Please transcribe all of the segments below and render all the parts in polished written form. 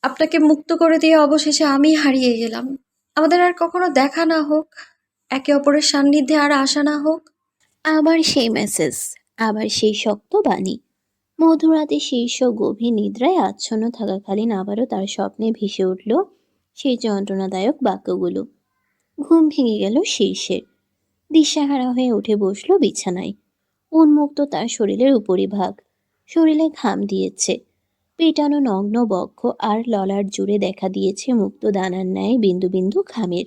আপনাকে মুক্ত করে দিয়ে অবশেষে আমি হারিয়ে গেলাম। আমাদের আর কখনো দেখা না হোক, একে অপরের সান্নিধ্যে আর আসা না হোক। আবার সেই মেসেজ, আবার সেই শক্ত বাণী। মধ্যরাতে শীর্ষ গভীর নিদ্রায় আচ্ছন্ন থাকাকালীন আবারও তার স্বপ্নে ভেসে উঠল সেই যন্ত্রণাদায়ক বাক্যগুলো। ঘুম ভেঙে গেল শীর্ষের। দিশাহারা হয়ে উঠে বসলো বিছানায়। উন্মুক্ত তার শরীরের উপরিভাগ, শরীরে ঘাম দিয়েছে। পেটানো নগ্ন বক্ষ আর ললাট জুড়ে দেখা দিয়েছে মুক্ত দানার ন্যায় বিন্দু বিন্দু ঘামের।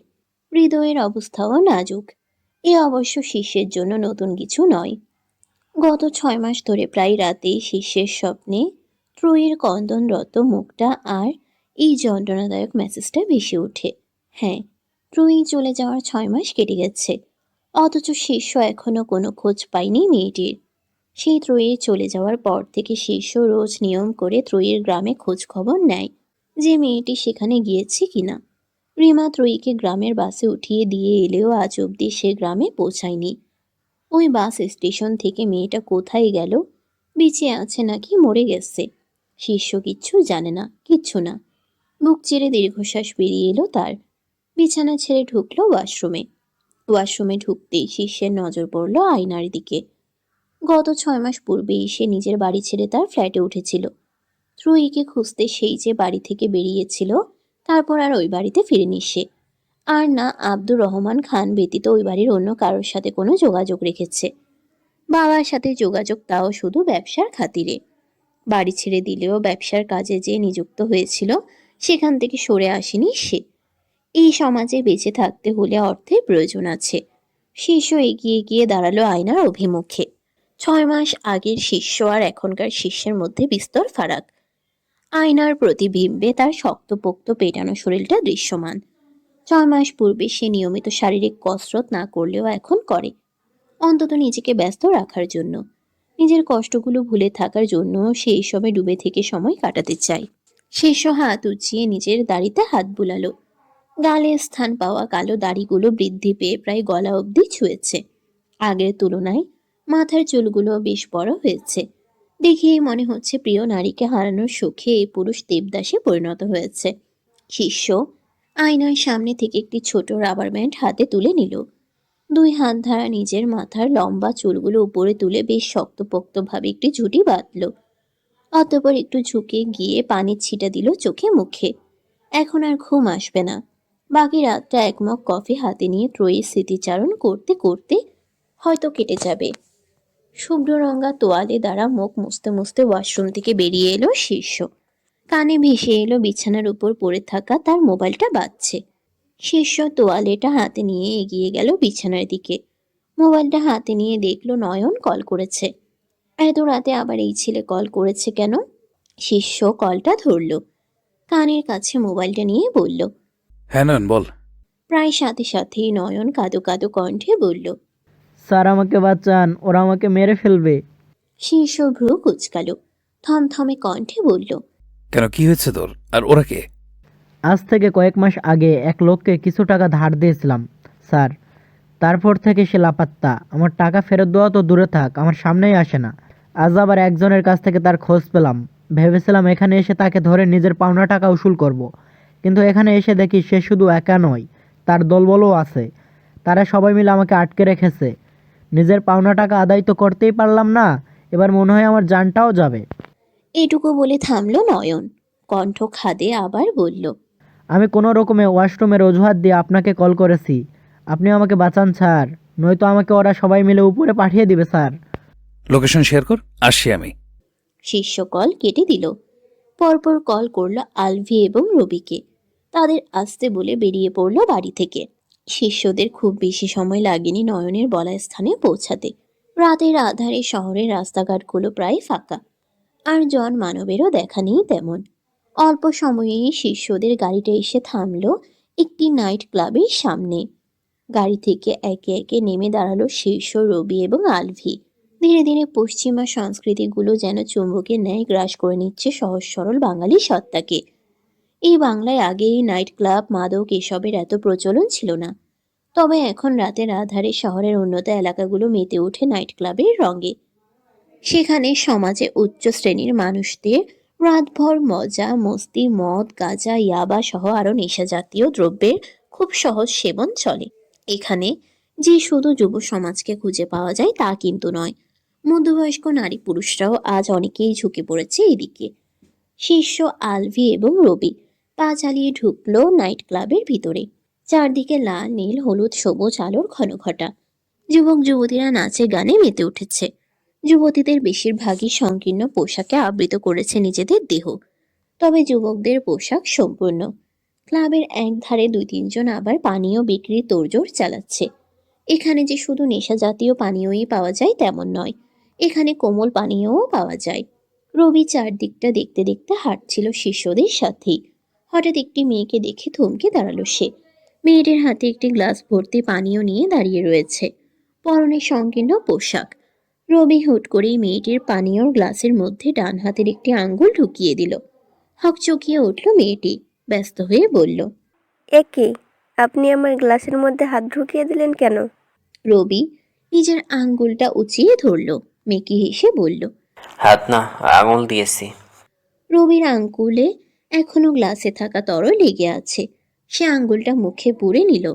হৃদয়ের অবস্থাও নাজুক। এ অবশ্য শিষ্যের জন্য নতুন কিছু নয়। গত 6 মাস ধরে প্রায় রাতেই শিষ্যের স্বপ্নে ত্রয়ীর কন্দনরত মুখটা আর এই যন্ত্রণাদায়ক মেসেজটা ভেসে ওঠে। হ্যাঁ, ত্রয়ী চলে যাওয়ার 6 মাস কেটে গেছে, অথচ শিষ্য এখনো কোনো খোঁজ পায়নি মেয়েটির। সেই ত্রয়ীর চলে যাওয়ার পর থেকে শিষ্য রোজ নিয়ম করে ত্রয়ীর গ্রামে খোঁজ খবর নেয় যে মেয়েটি সেখানে গিয়েছে কিনা। রিমা ত্রয়ীকে গ্রামের বাসে উঠিয়ে দিয়ে এলেও আজ অবধি সে গ্রামে পৌঁছায়নি। ওই বাস স্টেশন থেকে মেয়েটা কোথায় গেল, বেঁচে আছে নাকি মরে গেছে, শিষ্য কিচ্ছু জানে না, কিচ্ছু না। বুক চিরে দীর্ঘশ্বাস বেরিয়ে এলো তার। বিছানা ছেড়ে ঢুকলো ওয়াশরুমে। ওয়াশরুমে ঢুকতেই শিষ্যের নজর পড়ল আয়নার দিকে। গত 6 মাস পূর্বেই সে নিজের বাড়ি ছেড়ে তার ফ্ল্যাটে উঠেছিল। ত্রয়ীকে খুঁজতে সেই যে বাড়ি থেকে বেরিয়েছিল, তারপর আর ওই বাড়িতে ফিরেনি সে। আর না আব্দুর রহমান খান ব্যতীত ওই বাড়ির অন্য কারোর সাথে কোনো যোগাযোগ রেখেছে। বাবার সাথে যোগাযোগ, তাও শুধু ব্যবসার খাতিরে। বাড়ি ছেড়ে দিলেও ব্যবসার কাজে যে নিযুক্ত হয়েছিল সেখান থেকে সরে আসেনি সে। এই সমাজে বেঁচে থাকতে হলে অর্থের প্রয়োজন আছে। শিষ্য এগিয়ে গিয়ে দাঁড়ালো আয়নার অভিমুখে। 6 মাস আগের শিষ্য আর এখনকার শিষ্যের মধ্যে বিস্তর ফারাক। আয়নার প্রতিবিম্বে তার শক্তপোক্ত পেটানো শরীরটা দৃশ্যমান। 6 মাস পূর্বে সে নিয়মিত শারীরিক কসরত না করলেও এখন করে, অন্তত নিজেকে ব্যস্ত রাখার জন্য। নিজের কষ্টগুলো ভুলে থাকার জন্য সে এসবে ডুবে থেকে সময় কাটাতে চায়। শিষ্য হাত উঁচিয়ে নিজের দাড়িতে হাত বুলালো। গালে স্থান পাওয়া কালো দাড়িগুলো বৃদ্ধি পেয়ে প্রায় গলা অবধি ছুঁয়েছে। আগের তুলনায় মাথার চুলগুলো বেশ বড় হয়েছে। দেখেই মনে হচ্ছে প্রিয় নারীকে হারানোর সুখে এই পুরুষ দেবদাসে পরিণত হয়েছে। শিষ্য আয়নার সামনে থেকে একটি ছোট রাবার ব্যান্ড হাতে তুলে নিল। 2 হাত ধারা নিজের মাথার লম্বা চুলগুলো উপরে তুলে বেশ শক্তপোক্তভাবে একটি ঝুঁটি বাঁধল। অতঃপর একটু ঝুঁকে গিয়ে পানির ছিটা দিল চোখে মুখে। এখন আর ঘুম আসবে না। বাকি রাতটা এক মগ কফি হাতে নিয়ে ত্রয়ীর স্মৃতিচারণ করতে করতে হয়তো কেটে যাবে। শুভ্র রঙা তোয়ালে দ্বারা মুখ মুছতে মুছতে ওয়াশরুম থেকে বেরিয়ে এলো শীর্ষ। কানে ভেসে এলো বিছানার উপর পড়ে থাকা তার মোবাইলটা বাজছে। শীর্ষ তোয়ালেটা হাতে নিয়ে এগিয়ে গেল বিছানার দিকে। মোবাইলটা হাতে নিয়ে দেখলো নয়ন কল করেছে। এত রাতে আবার এই ছেলে কল করেছে কেন? শিষ্য কলটা ধরল, কানের কাছে মোবাইলটা নিয়ে বলল। হ্যাঁ নয়ন বল। প্রায় সাথে সাথেই নয়ন কাঁদো কাঁদো কণ্ঠে বলল, স্যার আমাকে বাঁচান, ওরা আমাকে মেরে ফেলবে। শীর্ষ ভ্রু কুচকালো, থমথমে কণ্ঠে বলল, কেন, কি হয়েছে তোর? আর ওরা কে? আজ থেকে কয়েক মাস আগে এক লোককে কিছু টাকা ধার দিয়েছিলাম স্যার। তারপর থেকে সে লাপাত্তা। আমার টাকা ফেরত দেওয়া তো দূরে থাক, আমার সামনেই আসে না। আজ আবার একজনের কাছ থেকে তার খোঁজ পেলাম। ভেবেছিলাম এখানে এসে তাকে ধরে নিজের পাওনা টাকা উসুল করব। কিন্তু এখানে এসে দেখি সে শুধু একা নয়, তার দলবলও আছে। তারা সবাই মিলে আমাকে আটকে রেখেছে। নিজের পাওনা টাকা আদায় তো করতেই পারলাম না, এবার মনে হয় আমার জানটাও যাবে। এটুকু বলে থামল নয়ন। কণ্ঠ খাদে আবার বলল, আমি কোনো রকমে ওয়াশরুমের অজুহাত দিয়ে আপনাকে কল করেছি। আপনি আমাকে বাঁচান স্যার, নয়তো আমাকে ওরা সবাই মিলে উপরে পাঠিয়ে দিবে স্যার। লোকেশন শেয়ার কর, আসছি আমি। শীর্ষ কল কেটে দিল। পরপর কল করল আলভি এবং রবিকে। তাদের আসতে বলে বেরিয়ে পড়ল বাড়ি থেকে। শিষ্যদের খুব বেশি সময় লাগেনি নয়নের বলা স্থানে পৌঁছাতে। রাতের আধারে শহরের রাস্তাঘাটগুলো প্রায় ফাঁকা, আর জন মানবেরও দেখা নেই তেমন। অল্প সময়েই শিষ্যদের গাড়িটা এসে থামল একটি নাইট ক্লাবের সামনে। গাড়ি থেকে একে একে নেমে দাঁড়ালো শীর্ষ, রবি এবং আলভি। ধীরে ধীরে পশ্চিমা সংস্কৃতিগুলো যেন চুম্বকের ন্যায় গ্রাস করে নিচ্ছে সহজ সরল বাঙালি সত্তাকে। এই বাংলায় আগে এই নাইট ক্লাব, মাদক এসবের এত প্রচলন ছিল না। তবে এখন রাতের আধারে শহরের উন্নত এলাকাগুলো মেতে ওঠে নাইট ক্লাবের রঙে। সেখানে সমাজে উচ্চ শ্রেণীর মানুষদের রাতভর মজা মস্তি, মদ, গাঁজা, ইয়াবা সহ আরো নেশা জাতীয় দ্রব্যের খুব সহজ সেবন চলে এখানে। যে শুধু যুব সমাজকে খুঁজে পাওয়া যায় তা কিন্তু নয়, মধ্যবয়স্ক নারী পুরুষরাও আজ অনেকেই ঝুঁকে পড়েছে এদিকে। শীর্ষ আলভি এবং রবি পা চালিয়ে ঢুকলো নাইট ক্লাবের ভিতরে। চারদিকে লাল, নীল, হলুদ, সবুজ আলোর ঘনঘটা। যুবক যুবতীরা নাচে গানে মেতে উঠেছে। যুবতীদের বেশিরভাগই সংকীর্ণ পোশাকে আবৃত করেছে নিজেদের দেহ, তবে যুবকদের পোশাক সম্পূর্ণ। ক্লাবের এক ধারে দুই তিনজন আবার পানীয় বিক্রির তোড়জোড় চালাচ্ছে। এখানে যে শুধু নেশা জাতীয় পানীয়ই পাওয়া যায় তেমন নয়, এখানে কোমল পানীয়ও পাওয়া যায়। রবি চারদিকটা দেখতে দেখতে হাঁটছিল শিষ্যদের সাথেই। হঠাৎ একটি মেয়েকে দেখে থমকে দাঁড়ালো সে। মেয়েটির হাতে একটি গ্লাস ভর্তি পানীয় নিয়ে দাঁড়িয়ে রয়েছে, পরনে সংকীর্ণ পোশাক। রবি হুট করেই মেয়েটির পানীয়র গ্লাসের মধ্যে ডান হাতের একটি আঙ্গুল ঢুকিয়ে দিল। হকচকিয়ে উঠল মেয়েটি, ব্যস্ত হয়ে বলল, এ কি, আপনি আমার গ্লাসের মধ্যে হাত ঢুকিয়ে দিলেন কেন? রবি নিজের আঙ্গুলটা উঁচিয়ে ধরল। মেকি হেসে বলল, হাত না, আঙুল দিয়েছি। রবির আঙ্গুলে এখনো গ্লাসে থাকা তরল লেগে আছে। সে আঙ্গুলটা মুখে পুরে নিল।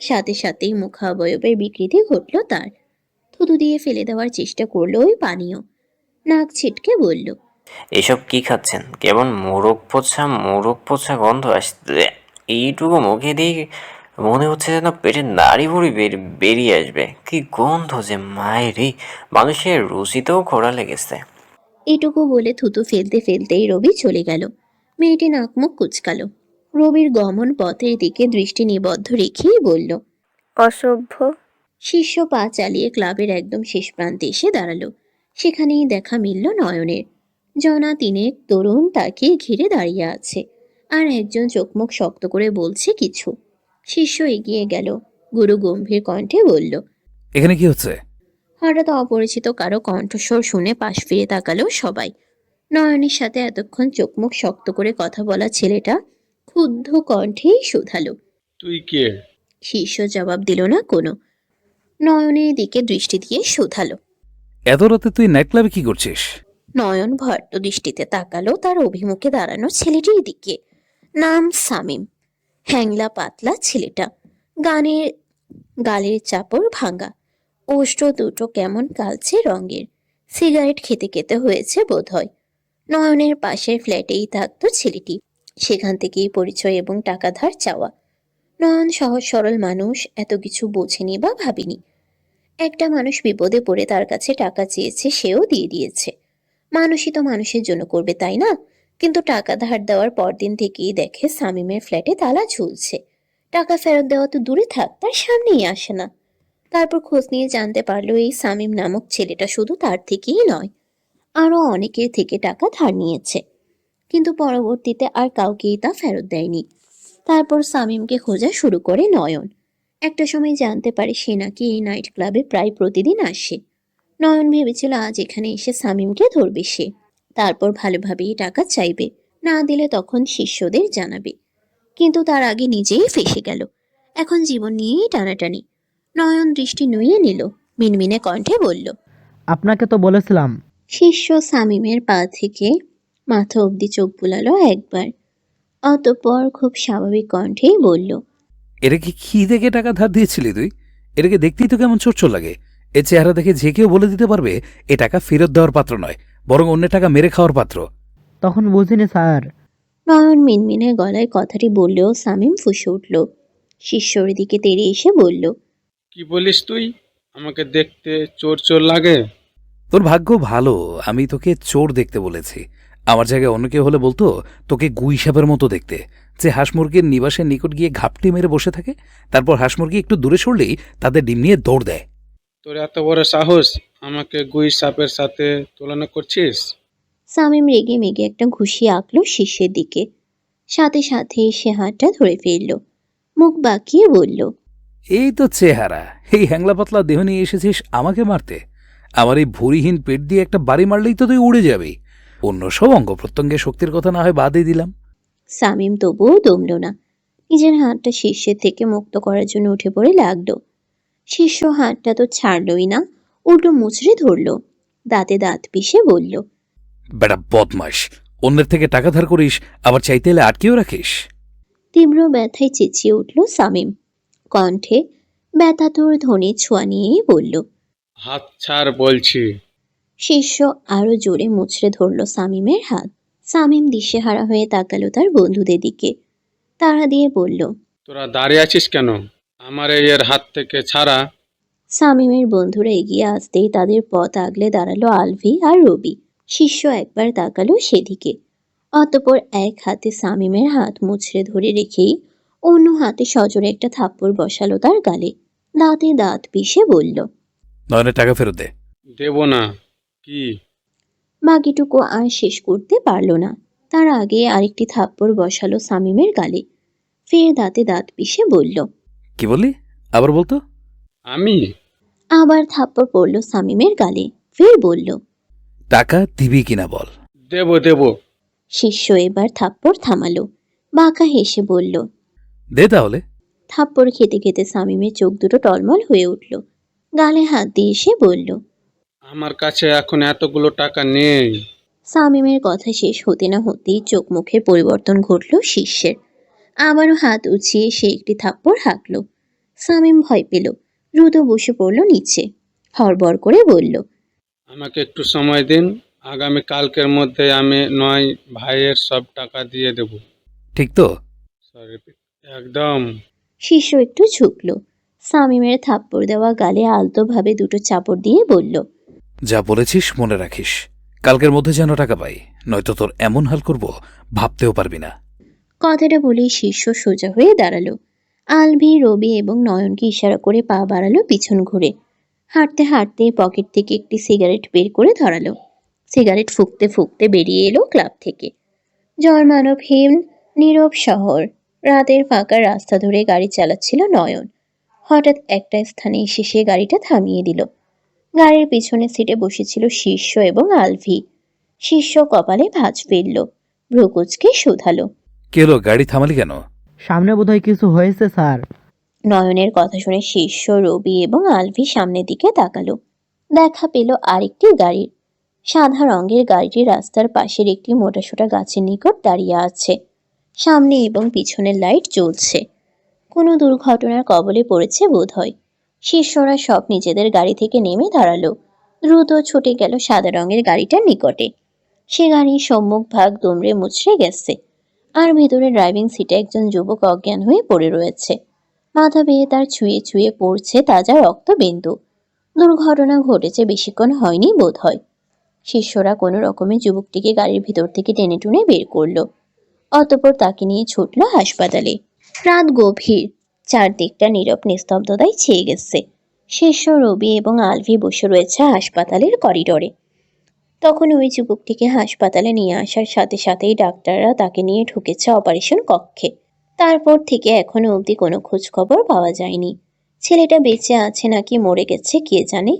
সাথে সাথেই মুখাবয়বের বিকৃতি ঘটল তার। থুতু দিয়ে ফেলে দেওয়ার চেষ্টা করলো ওই পানীয়। নাক ছিটকে বলল, এসব কি খাচ্ছেন? কেমন মোরগ পোছা গন্ধ আসছে। এইটুকু মুখে দিয়ে মনে হচ্ছে যেন পেটের নাড়ি ভুড়ি বেরিয়ে আসবে। কি গন্ধ যে, মায়েরই! মানুষের রুচিতেও খোড়া লেগেছে। এটুকু বলে থুতু ফেলতে ফেলতেই রবি চলে গেল। মেয়েটি নাক মুখ কুচকালো। রবির গমন পথের দিকে দৃষ্টি নিবদ্ধ রেখেই বলল, অসভ্য। শিষ্য পা চালিয়ে ক্লাবের একদম শেষ প্রান্তে এসে দাঁড়ালো। সেখানেই দেখা মিলল নয়নের। জনা তিনেক তরুণ তাকে ঘিরে দাঁড়িয়ে আছে, আর একজন চোখমুখ শক্ত করে বলছে কিছু। শিষ্য এগিয়ে গেল, গুরু গম্ভীর কণ্ঠে বলল। এখানে কি হচ্ছে? হঠাৎ অপরিচিত কারো কণ্ঠস্বর শুনে পাশ ফিরে তাকালো সবাই। নয়নের সাথে এতক্ষণ চোখমুখ শক্ত করে কথা বলা ছেলেটা ক্ষুব্ধ কণ্ঠেই শুধালো। তুই কে? শিষ্য জবাব দিল না কোনো। নয়নের দিকে দৃষ্টি দিয়ে শুধালো। এত রাতে তুই নাইট ক্লাবে কি করছিস? নয়ন ভট্ট দৃষ্টিতে তাকালো তার অভিমুখে দাঁড়ানো ছেলেটির দিকে। নাম সামিম। হ্যাংলা পাতলা ছেলেটা, গালের চাপড় ভাঙা, ওষ্ঠ দুটো কেমন কালচে রঙের। সিগারেট খেতে খেতে হয়েছে বোধহয়। নয়নের পাশের ফ্ল্যাটেই থাকতো ছেলেটি, সেখান থেকেই পরিচয় এবং টাকা ধার চাওয়া। নয়ন সহজ সরল মানুষ, এত কিছু বোঝেনি বা ভাবেনি। একটা মানুষ বিপদে পড়ে তার কাছে টাকা চেয়েছে, সেও দিয়ে দিয়েছে। মানুষই তো মানুষের জন্য করবে, তাই না? কিন্তু টাকা ধার দেওয়ার পরদিন থেকেই দেখে সামিমের ফ্ল্যাটে তালা ঝুলছে। টাকা ফেরত দেওয়া তো দূরে থাক, তার সামনেই আসে না। তারপর খোঁজ নিয়ে জানতে পারলো এই সামিম নামক ছেলেটা শুধু তার থেকেই নয়, আরো অনেকের থেকে টাকা ধার নিয়েছে, কিন্তু পরবর্তীতে আর কাউকেই তা ফেরত দেয়নি। তারপর সামিমকে খোঁজা শুরু করে নয়ন। একটা সময় জানতে পারে সে নাকি এই নাইট ক্লাবে প্রায় প্রতিদিন আসে। নয়ন ভেবেছিল আজ এখানে এসে সামিমকে ধরবে সে, তারপর ভালোভাবেই টাকা চাইবে, না দিলে তখন শিষ্যদের জানাবে। কিন্তু তার আগে নিজেই ফেঁসে গেল। এখন জীবন নিয়েই টানাটানি। নয়ন দৃষ্টি নুইয়ে নিল, মিনমিনে কণ্ঠে বলল, আপনাকে তো বলেছিলাম। শিষ্য সামিমের পা থেকে মাথা অবধি চোখ বুলালো একবার, অতঃপর খুব স্বাভাবিক কণ্ঠেই বলল, এটাকে কি দেখে টাকা ধার দিয়েছিলি তুই? এটাকে দেখতেই তো কেমন চোর লাগে। এ চেহারা দেখে যে কেউ বলে দিতে পারবে এ টাকা ফেরত দেওয়ার পাত্র নয়, বরং অন্যের টাকা মেরে খাওয়ার পাত্র। তখন বুঝিনি স্যার। নয়ন মিনমিনে গলায় কথাটি বললেও সামিম ফুঁসে উঠল। শিষ্যর দিকে তেড়ে এসে বলল, কি বলিস তুই? আমাকে দেখতে চোর চোর লাগে? তোর ভাগ্য ভালো আমি তোকে চোর দেখতে বলেছি। আমার জায়গায় অন্য কেউ হলে বলতো তোকে গুই সাপের মতো দেখতে, যে হাঁস মুরগির নিবাসের নিকট গিয়ে ঘাপটি মেরে বসে থাকে, তারপর হাঁস মুরগি একটু দূরে সরলেই তাদের ডিম নিয়ে দৌড় দেয়। তোর এত বড় সাহস, আমাকে গুই সাপের সাথে তুলনা করছিস? সামিম রেগে মেগে একটা ঘুষি আঁকলো শিষ্যের দিকে। সাথে সাথে সে হাতটা ধরে ফেলল, মুখ বাঁকিয়ে বলল, এই তো চেহারা, এই হ্যাংলা পাতলা দেহ নিয়ে এসেছিস আমাকে মারতে? আমার এই ভুঁড়িহীন পেট দিয়ে একটা বাড়ি মারলেই তো তুই উড়ে যাবি। অন্য সব অঙ্গ প্রত্যঙ্গের শক্তির কথা না হয় বাদই দিলাম। সামিম তবুও দমল না। নিজের হাতটা শিষ্যের থেকে মুক্ত করার জন্য উঠে পড়ে লাগলো। শিষ্য হাতটা তো ছাড়লই না, উল্টো মুচড়ে ধরল। দাঁতে দাঁত পিষে বলল, বেটা বদমাস, অন্যের থেকে টাকা ধার করিস, আবার চাইতে এলে আটকেও রাখিস? তীব্র ব্যথায় চেঁচিয়ে উঠল শামীম, কণ্ঠে ব্যথাতুর ধ্বনি ছোঁয়া নিয়েই বলল। হাত ছাড় বলছি। শিষ্য আরো জোরে মুচড়ে ধরল শামীমের হাত। শামীম দিশেহারা হয়ে তাকালো তার বন্ধুদের দিকে, তাড়া দিয়ে বলল। তোরা দাঁড়িয়ে আছিস কেন? আমার এর হাত থেকে ছাড়া। শামীমের বন্ধুরা এগিয়ে আসতেই তাদের পথ আগলে দাঁড়ালো আলভি আর রবি। শিষ্য একবার তাকালো সেদিকে, অতঃপর এক হাতে শামীমের হাত মুচড়ে ধরে রেখেই অন্য হাতে সজোরে একটা থাপ্পড় বসালো তার গালে। দাঁতে দাঁত পিষে বলল। নয়নের টাকা ফেরত দে। দেব না। কি? বাকিটুকু আর শেষ করতে পারল না, তার আগে আরেকটি থাপ্পড় বসালো শামীমের গালে। ফের দাঁতে দাঁত পিষে বলল। কি বললি? আবার বলতো। আমি? আবার থাপ্পড় পড়ল শামীমের গালে। ফের বলল। টাকা দিবি কিনা বল। দেব দেব। শিষ্য এবার থাপ্পড় থামালো, বাঁকা হেসে বলল। দে তাহলে। থাপ্পড় খেতে খেতে শামীমের চোখ দুটো টলমল হয়ে উঠল। গালে হাত দিয়ে সে বলল। আমার কাছে এখন এতগুলো টাকা নেই। শামীমের কথা শেষ হতে না হতেই চোখ মুখের পরিবর্তন ঘটল শিষ্যের। আবারও হাত উঁচিয়ে সে একটি থাপ্পড় হাঁকল। শামীম ভয় পেল, দ্রুত বসে পড়ল নিচে। হড়বড় করে বলল। আমাকে একটু সময় দিন। আগামী কালকের মধ্যে আমি নয় ভাইয়ের সব টাকা দিয়ে দেব। ঠিক তো? সরি। একদম। শিষ্য একটু ঝুঁকল। শামীমের থাপ্পড় দেওয়া গালে আলতোভাবে দুটো চাপড় দিয়ে বলল। যা বলেছিস মনে রাখিস, কালকের মধ্যে যেন টাকা পাই, নয়তো তোর এমন হাল করব ভাবতেও পারবি না। কথাটা বলেই শিষ্য সোজা হয়ে দাঁড়ালো। আলভি, রবি এবং নয়নকে ইশারা করে পা বাড়ালো পিছন ঘুরে। হাঁটতে হাঁটতে পকেট থেকে একটি সিগারেট বের করে ধরালো। সিগারেট ফুঁকতে ফুঁকতে বেরিয়ে এলো ক্লাব থেকে। জনমানবহীন নীরব শহর। রাতের ফাঁকা রাস্তা ধরে গাড়ি চালাচ্ছিল নয়ন। হঠাৎ একটা স্থানে এসে সে গাড়িটা থামিয়ে দিল। গাড়ির পিছনের সিটে বসেছিল শিষ্য এবং আলভি। শিষ্য কপালে ভাঁজ ফেলল, ভ্রুকুচকে শুধালো। কে হলো, গাড়ি থামালি কেন? সামনে বোধহয় কিছু হয়েছে স্যার। নয়নের কথা শুনে শিষ্য, রবি এবং আলভি সামনের দিকে তাকালো। দেখা পেল আরেকটি গাড়ির। সাদা রঙের গাড়িটি রাস্তার পাশের একটি মোটাসোটা গাছের নিকট দাঁড়িয়ে আছে। সামনে এবং পিছনের লাইট জ্বলছে। কোনো দুর্ঘটনার কবলে পড়েছে বোধহয়। শিষ্যরা সব নিজেদের গাড়ি থেকে নেমে দাঁড়ালো। দ্রুত ছুটে গেল সাদা রঙের গাড়িটার নিকটে। সে গাড়ির সম্মুখ ভাগ দুমড়ে মুচড়ে গেছে, আর ভেতরে ড্রাইভিং সিটে একজন যুবক অজ্ঞান হয়ে পড়ে রয়েছে। মাথা বেয়ে তার ছুঁয়ে ছুঁয়ে পড়ছে তাজা রক্তবিন্দু। দুর্ঘটনা ঘটেছে বেশিক্ষণ হয়নি বোধ হয়। শিষ্যরা কোনো রকমে যুবকটিকে গাড়ির ভিতর থেকে টেনে টুনে বের করলো। অতঃপর তাকে নিয়ে ছুটল হাসপাতালে। রাত গভীর, চারদিকটা নীরব নিস্তব্ধতায় ছেয়ে গেছে। শিষ্য, রবি এবং আলভি বসে রয়েছে হাসপাতালের করিডোরে। তখন ওই যুবকটিকে হাসপাতালে নিয়ে আসার সাথে সাথেই ডাক্তাররা তাকে নিয়ে ঢুকেছে অপারেশন কক্ষে। তারপর থেকে এখনো অবধি কোনো খোঁজ খবর পাওয়া যায়নি। ছেলেটা বেঁচে আছে নাকি মরে গেছে কে জানে।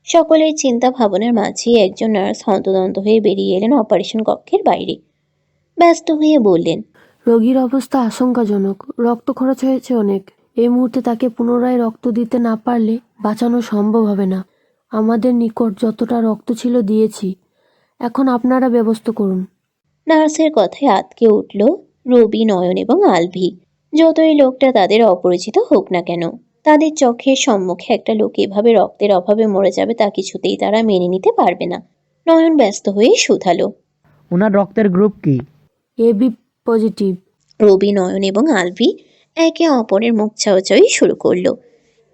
সকলের চিন্তা ভাবনার মাঝেই একজন নার্স হন্তদন্ত হয়ে বেরিয়ে এলেন অপারেশন কক্ষের বাইরে। ব্যস্ত হয়ে বললেন। রোগীর অবস্থা আশঙ্কাজনক, রক্ত খরচ হয়েছে অনেক। এই মুহূর্তে তাকে পুনরায় রক্ত দিতে না পারলে বাঁচানো সম্ভব হবে না। আমাদের নিকট যতটা রক্ত ছিল দিয়েছি, এখন আপনারা ব্যবস্থা করুন। নার্সের কথায় আঁতকে উঠল রবি, নয়ন এবং আলভি। যতই লোকটা তাদের অপরিচিত হোক না কেন, তাদের চোখের সম্মুখে একটা লোক এভাবে রক্তের অভাবে মরে যাবে তা কিছুতেই তারা মেনে নিতে পারবে না। নয়ন ব্যস্ত হয়ে শুধালো। ওনার রক্তের গ্রুপ কি? AB positive. রবি, নয়ন এবং আলভি একে অপরের মুখ চাওয়াচাওয়ি শুরু করলো।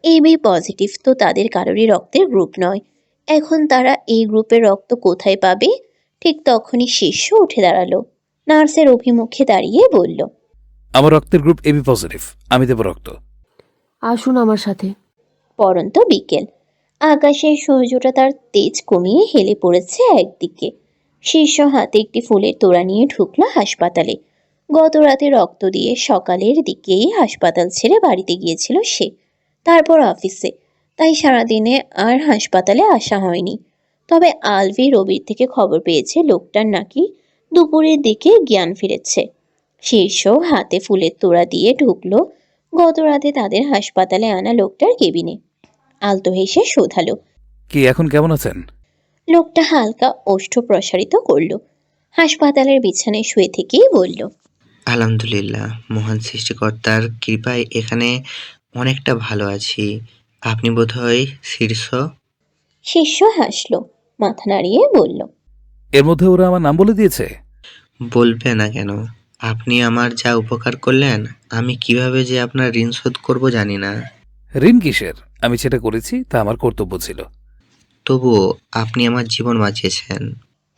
এবি পজিটিভ তো তাদের কারোরই রক্তের গ্রুপ নয়। এখন তারা এই গ্রুপের রক্ত কোথায় পাবে? ঠিক তখনই শিষ্য উঠে দাঁড়ালো। নার্সের অভিমুখে দাঁড়িয়ে বলল। আমার রক্তের গ্রুপ এবি পজিটিভ, আমি দেব রক্ত। আসুন আমার সাথে। পরন্ত বিকেল, আকাশের সূর্যটা তার তেজ কমিয়ে হেলে পড়েছে একদিকে। শিষ্য হাতে একটি ফুলের তোড়া নিয়ে ঢুকলো হাসপাতালে। গত রাতে রক্ত দিয়ে সকালের দিকেই হাসপাতাল ছেড়ে বাড়িতে গিয়েছিল সে, তারপর অফিসে। তাই সারাদিনে আর হাসপাতালে আসা হয়নি। তবে আলভি রবির থেকে খবর পেয়েছে লোকটার নাকি দুপুরের দিকে জ্ঞান ফিরেছে। শীর্ষ হাতে ফুলের তোড়া দিয়ে ঢুকলো গত রাতে তাদের হাসপাতালে আনা লোকটার কেবিনে। আলতো হেসে শোধালো। কি এখন কেমন আছেন? লোকটা হালকা ওষ্ঠ প্রসারিত করল। হাসপাতালের বিছানায় শুয়ে থেকেই বলল, আলহামদুলিল্লাহ, মহান সৃষ্টিকর্তার কৃপায় এখানে অনেকটা ভালো আছি। আপনি বোধহয় শীর্ষ। শিষ্য হাসল, মাথা নাড়িয়ে বলল, এর মধ্যে ওরা আমার নাম বলে দিয়েছে। বলবে না কেন? আপনি আমার যা উপকার করলেন, আমি কিভাবে যে আপনার ঋণ শোধ করব জানি না। ঋণ কিসের? আমি যেটা করেছি তা আমার কর্তব্য ছিল। তবুও আপনি আমার জীবন বাঁচিয়েছেন।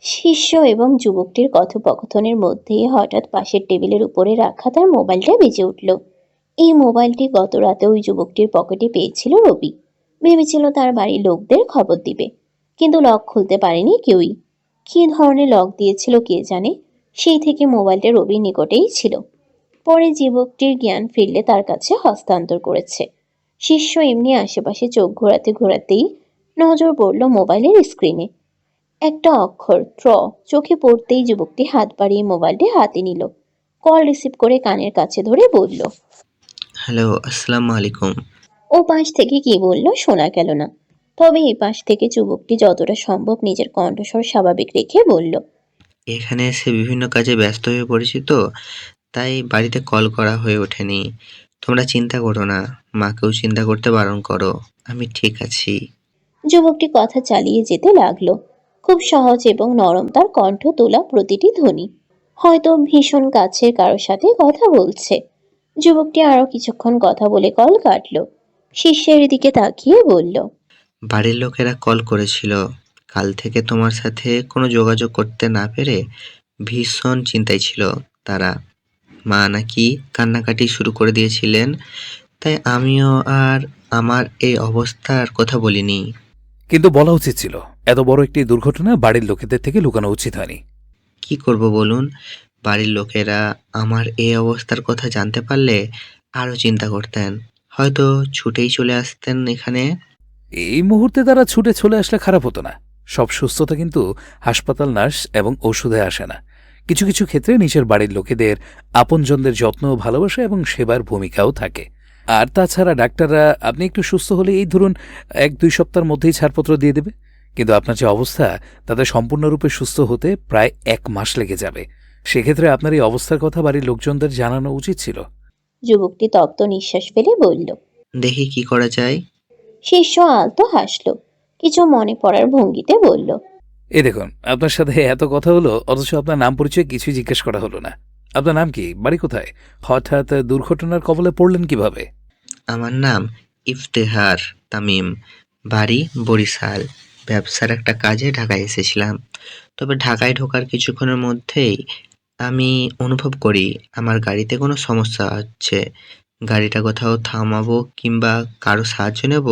শিষ্য এবং যুবকটির কথোপকথনের মধ্যেই হঠাৎ পাশের টেবিলের উপরে রাখা তার মোবাইলটা বেজে উঠল। এই মোবাইলটি গত রাতে ওই যুবকটির পকেটে পেয়েছিল রবি। ভেবেছিল তার বাড়ির লোকদের খবর দিবে, কিন্তু লক খুলতে পারেনি কেউই। কী ধরনের লক দিয়েছিল কে জানে। সেই থেকে মোবাইলটা রবির নিকটেই ছিল। পরে যুবকটির জ্ঞান ফিরলে তার কাছে হস্তান্তর করেছে। শিষ্য এমনি আশেপাশে চোখ ঘোরাতে ঘোরাতেই নজর পড়ল মোবাইলের স্ক্রিনে। একটা অক্ষর ট্র চোখে পড়তেই যুবকটি হাত বাড়িয়ে মোবাইলটি হাতে নিল। কল রিসিভ করে কানের কাছে ধরে বলল। হ্যালো, আসসালামু আলাইকুম। ও পাশ থেকে কি বলল শোনা গেল না, তবে এই পাশ থেকে যুবকটি যতটা সম্ভব নিজের কণ্ঠস্বর স্বাভাবিক রেখে বলল, এখানে এসে বিভিন্ন কাজে ব্যস্ত হয়ে পড়েছি তো, তাই বাড়িতে কল করা হয়ে ওঠেনি। তোমরা চিন্তা করো না, মাকেও চিন্তা করতে বারণ করো, আমি ঠিক আছি। যুবকটি কথা চালিয়ে যেতে লাগলো। খুব সহজ এবং নরম তার কণ্ঠ তোলা প্রতিটি ধ্বনি। হয়তো ভীষণ কাছের কারোর সাথে কথা বলছে। যুবকটি আরো কিছুক্ষণ কথা বলে কল কাটলো। শিষ্যের দিকে তাকিয়ে বলল, বাড়ির লোকেরা কল করেছিল। কাল থেকে তোমার সাথে কোনো যোগাযোগ করতে না পেরে ভীষণ চিন্তায় ছিল তারা। মা নাকি কান্নাকাটি শুরু করে দিয়েছিলেন, তাই আমিও আর আমার এই অবস্থার কথা বলিনি। কিন্তু বলা উচিত ছিল। এত বড় একটি দুর্ঘটনা বাড়ির লোকেদের থেকে লুকানো উচিত হয়নি। কি করব বলুন? বাড়ির লোকেরা আমার এই অবস্থার কথা জানতে পারলে আরো চিন্তা করতেন। হয়তো ছুটেই চলে আসতেন এখানে। এই মুহূর্তে তারা ছুটে চলে আসলে খারাপ হতো না। সব সুস্থতা কিন্তু হাসপাতাল নার্স এবং ওষুধে আসে না। কিছু কিছু ক্ষেত্রে নিজের বাড়ির লোকেদের আপনজনদের যত্ন, ভালোবাসা এবং সেবার ভূমিকাও থাকে। আর তাছাড়া ডাক্তাররা আপনি একটু সুস্থ হলে এই ধরুন 1-2 সপ্তাহের মধ্যেই ছাড়পত্র দিয়ে দেবে। কিন্তু আপনার যে অবস্থা, তাতে সম্পূর্ণরূপে সুস্থ হতে প্রায় 1 মাস লেগে যাবে। সেক্ষেত্রে আপনার এই অবস্থার কথা বাড়ির লোকজনদের জানানো উচিত ছিল। যুবকটি তপ্ত নিঃশ্বাস ফেলে বলল। দেখি কি করা যায়। শিষ্য আলতো হাসল, কিছু মনে পড়ার ভঙ্গিতে বলল, এই দেখুন, আপনার সাথে এত কথা হলো, অথচ আপনার নাম পরিচয় কিছুই জিজ্ঞেস করা হলো না। আপনার নাম কি? বাড়ি কোথায়? হঠাৎ দুর্ঘটনার কবলে পড়লেন কিভাবে? আমার নাম ইফতেহার তামিম, বাড়ি বরিশাল। ব্যবসার একটা কাজে ঢাকায় এসেছিলাম। তবে ঢাকায় ঢোকার কিছুক্ষণের মধ্যেই আমি অনুভব করি আমার গাড়িতে কোনো সমস্যা হচ্ছে। গাড়িটা কোথাও থামাবো কিংবা কারো সাহায্য নেব,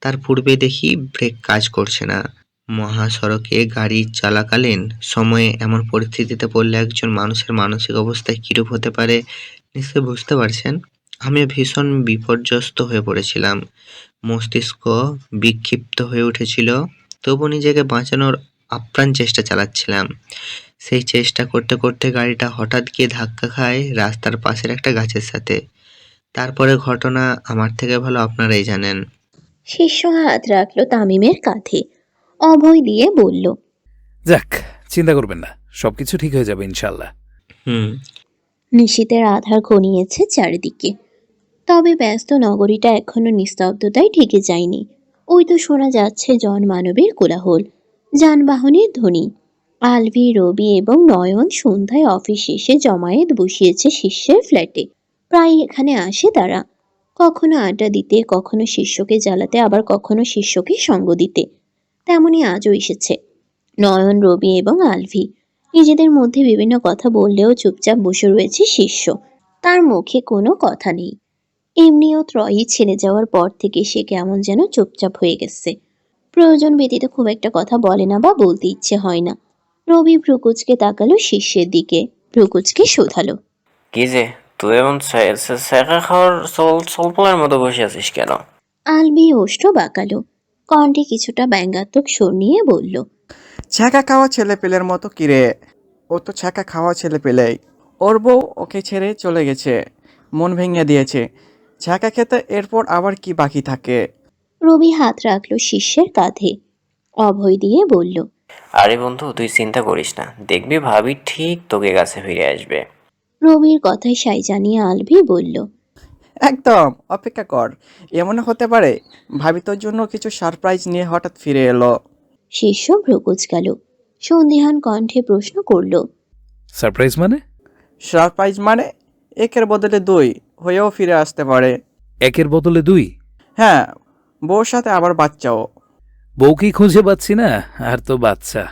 তার পূর্বে দেখি ব্রেক কাজ করছে না। মহাসড়কে গাড়ি চলাকালীন সময়ে এমন পরিস্থিতিতে পড়লে একজন মানুষের মানসিক অবস্থায় কিরূপ হতে পারে নিশ্চয়ই বুঝতে পারছেন। আমিও ভীষণ বিপর্যস্ত হয়ে পড়েছিলাম। মস্তিষ্ক বিক্ষিপ্ত হয়ে উঠেছিল। তবু নিজেকে বাঁচানোর আপ্রাণ চেষ্টা চালাচ্ছিলাম। সেই চেষ্টা করতে করতে গাড়িটা হঠাৎ গিয়ে ধাক্কা খায় রাস্তার পাশের একটা গাছের সাথে। তারপরে ঘটনা আমার থেকে ভালো আপনারাই জানেন। শিষ্য হাত রাখলো তামিমের কাঁধে, অভয় দিয়ে বলল, যাক, চিন্তা করবেন না, সবকিছু ঠিক হয়ে যাবে ইনশাল্লাহ। হুম। নিশীথের আধার ঘনিয়েছে চারিদিকে, তবে ব্যস্ত নগরীটা এখনো নিস্তব্ধতায় ঢেকে যায়নি। ওই তো শোনা যাচ্ছে জনমানবের কোলাহল, যানবাহনের ধ্বনি। আলভি, রবি এবং নয়ন সন্ধ্যায় অফিস শেষে জমায়েত বসিয়েছে শিষ্যের ফ্ল্যাটে। প্রায় এখানে আসে তারা, কখনো আড্ডা দিতে, কখনো শিষ্যকে জ্বালাতে, আবার কখনো শিষ্যকে সঙ্গ দিতে। তেমনি আজও এসেছে নয়ন, রবি এবং আলভি। নিজেদের মধ্যে বিভিন্ন কথা বললেও চুপচাপ বসে রয়েছে শিষ্য, তার মুখে কোনো কথা নেই। এমনিও ত্রয়ী ছেড়ে যাওয়ার পর থেকে সে কেমন যেন চুপচাপ হয়ে গেছে। প্রয়োজন ব্যতীত খুব একটা কথা বলে না বা বলতে ইচ্ছে হয় না। রবি ভ্রুকুচকে তাকালো শিষ্যের দিকে, ভ্রুকুচকে শোধালো, কি যে তুই এমন শেখা খাওয়ার সলপলের মতো বসে আছিস কেন? আলবি ওষ্ঠ বাঁকালো, কণ্ঠে কিছুটা ব্যঙ্গাত্মক সুর নিয়ে বলল, ছ্যাঁকা খাওয়া ছেলেপেলের মতো কিরে? ও তো ছ্যাঁকা খাওয়া ছেলেপেলেই। ওর বউ ওকে ছেড়ে চলে গেছে, মন ভেঙে দিয়েছে। ছ্যাঁকা খেতে এরপর আবার কি বাকি থাকে? রবি হাত রাখলো শিষ্যের কাঁধে, অভয় দিয়ে বলল, আরে বন্ধু, তুই চিন্তা করিস না, দেখবি ভাবি ঠিক তোকে কাছে ফিরে আসবে। রবির কথায় সাই জানিয়ে আলভি বলল। একদম, অপেক্ষা কর। এমন হতে পারে ভাবি তোর জন্য কিছু সারপ্রাইজ নিয়ে হঠাৎ ফিরে এলো। শিষ্য ভ্রুকুচ গেল, সন্দিহান কণ্ঠে প্রশ্ন করল। সারপ্রাইজ মানে? সারপ্রাইজ মানে একের বদলে দুই হয়েও ফিরে আসতে পারে। একের বদলে দুই? হ্যাঁ, বউর সাথে আবার বাচ্চাও। বউকেই খুঁজে পাচ্ছি না, আর তো বাচ্চা।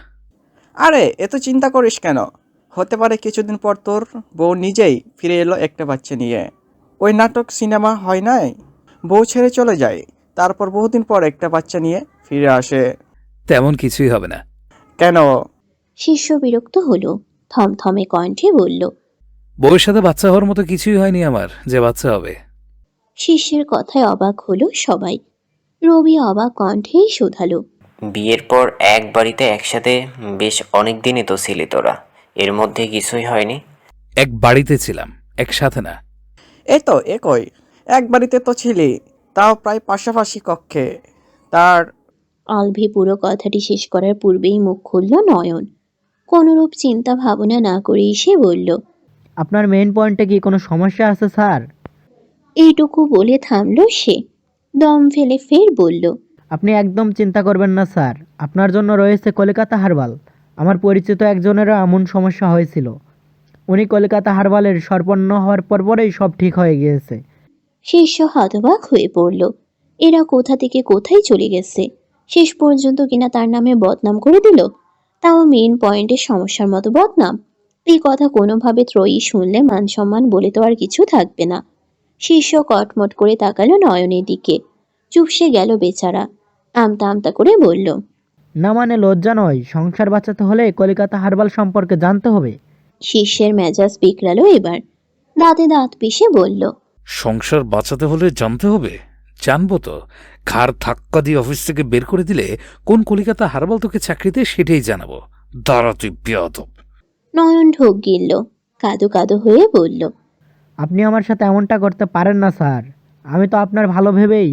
আরে এত চিন্তা করিস কেন? হতে পারে কিছুদিন পর তোর বউ নিজেই ফিরে এলো একটা বাচ্চা নিয়ে। ওই নাটক সিনেমা হয় নাই, বউ ছেড়ে চলে যায়, তারপর বহুদিন পর একটা বাচ্চা নিয়ে ফিরে আসে। তেমন কিছুই হবে না। কেন? শিষ্য বিরক্ত হলো, থমথমে কণ্ঠে বলল। বউয়ের সাথে বাচ্চা হওয়ার মতো কিছুই হয়নি আমার যে বাচ্চা হবে। শিষ্যের কথায় অবাক হলো সবাই। রবি অবাক কণ্ঠেই শোধালো। বিয়ের পর এক বাড়িতে একসাথে বেশ অনেক দিনই তো ছিলি তোরা, এর মধ্যে কিছুই হয়নি? এক বাড়িতে ছিলাম, একসাথে না। এই তো একই, এক বাড়িতে তো ছিলি, তাও প্রায় পাশাপাশি কক্ষে। তার আলভি পুরো কথাটি শেষ করার পূর্বেই মুখ খুলল নয়ন। কোনরূপ চিন্তা ভাবনা না করেই সে বলল। আপনার মেইন পয়েন্টে কি কোনো সমস্যা আছে স্যার? এইটুকু বলে থামল সে, দম ফেলে ফের বলল। আপনি একদম চিন্তা করবেন না স্যার, আপনার জন্য রয়েছে কলকাতা হারবাল। আমার পরিচিত একজনেরও এমন সমস্যা হয়েছিল, উনি কলকাতা হারবালের সরপন্ন হওয়ার পরপরেই সব ঠিক হয়ে গিয়েছে। শিষ্য হতবাক হয়ে পড়ল। এরা কোথা থেকে কোথায় চলে গেছে, শেষ পর্যন্ত কিনা তার নামে বদনাম করে দিল, তাও মেইন পয়েন্টের সমস্যার মতো বদনাম। এই কথা কোনোভাবে ত্রয়ী শুনলে মান সম্মান বলে তো আর কিছু থাকবে না। শিষ্য কটমট করে তাকালো নয়নের দিকে, চুপসে গেল বেচারা। আমতা আমতা করে বলল। না মানে লজ্জা নয়, সংসার বাঁচাতে হলে কলকাতা হারবাল সম্পর্কে জানতে হবে। শিষ্যের মেজাজ বিগড়ালো এবার, দাঁতে দাঁত পিষে বলল। সংসার বাঁচাতে হলে জানতে হবে? জানবো তো। ঘাড় ধাক্কা দিয়ে অফিস থেকে বের করে দিলে কোন কলিকাতা হারবাল তোকে চাকরিতে সেটাই জানাবো। দাঁড়া তুই বেয়াদব। নয়ন ঢোক গিলল, কাদো কাদো হয়ে বলল। আপনি আমার সাথে এমনটা করতে পারেন না স্যার, আমি তো আপনার ভালো ভেবেই।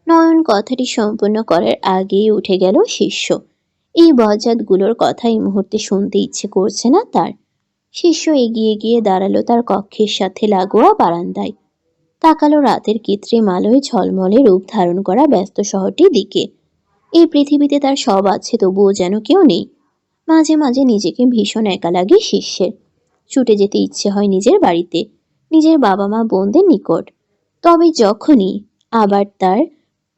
নয়ন কথাটি সম্পূর্ণ করার আগেই উঠে গেল শিষ্য। এই বজ্জাতগুলোর কথা এই মুহূর্তে শুনতে ইচ্ছে করছে না তার। শিষ্য এগিয়ে গিয়ে দাঁড়ালো তার কক্ষের সাথে লাগোয়া বারান্দায়, তাকালো রাতের কৃত্রিম আলোয় ঝলমলে রূপ ধারণ করা ব্যস্ত শহরটির দিকে। এই পৃথিবীতে তার সব আছে, তবুও যেন কেউ নেই। মাঝে মাঝে নিজেকে ভীষণ একা লাগে শিষ্যের। ছুটে যেতে ইচ্ছে হয় নিজের বাড়িতে, নিজের বাবা মা বোনদের নিকট। তবে যখনই আবার তার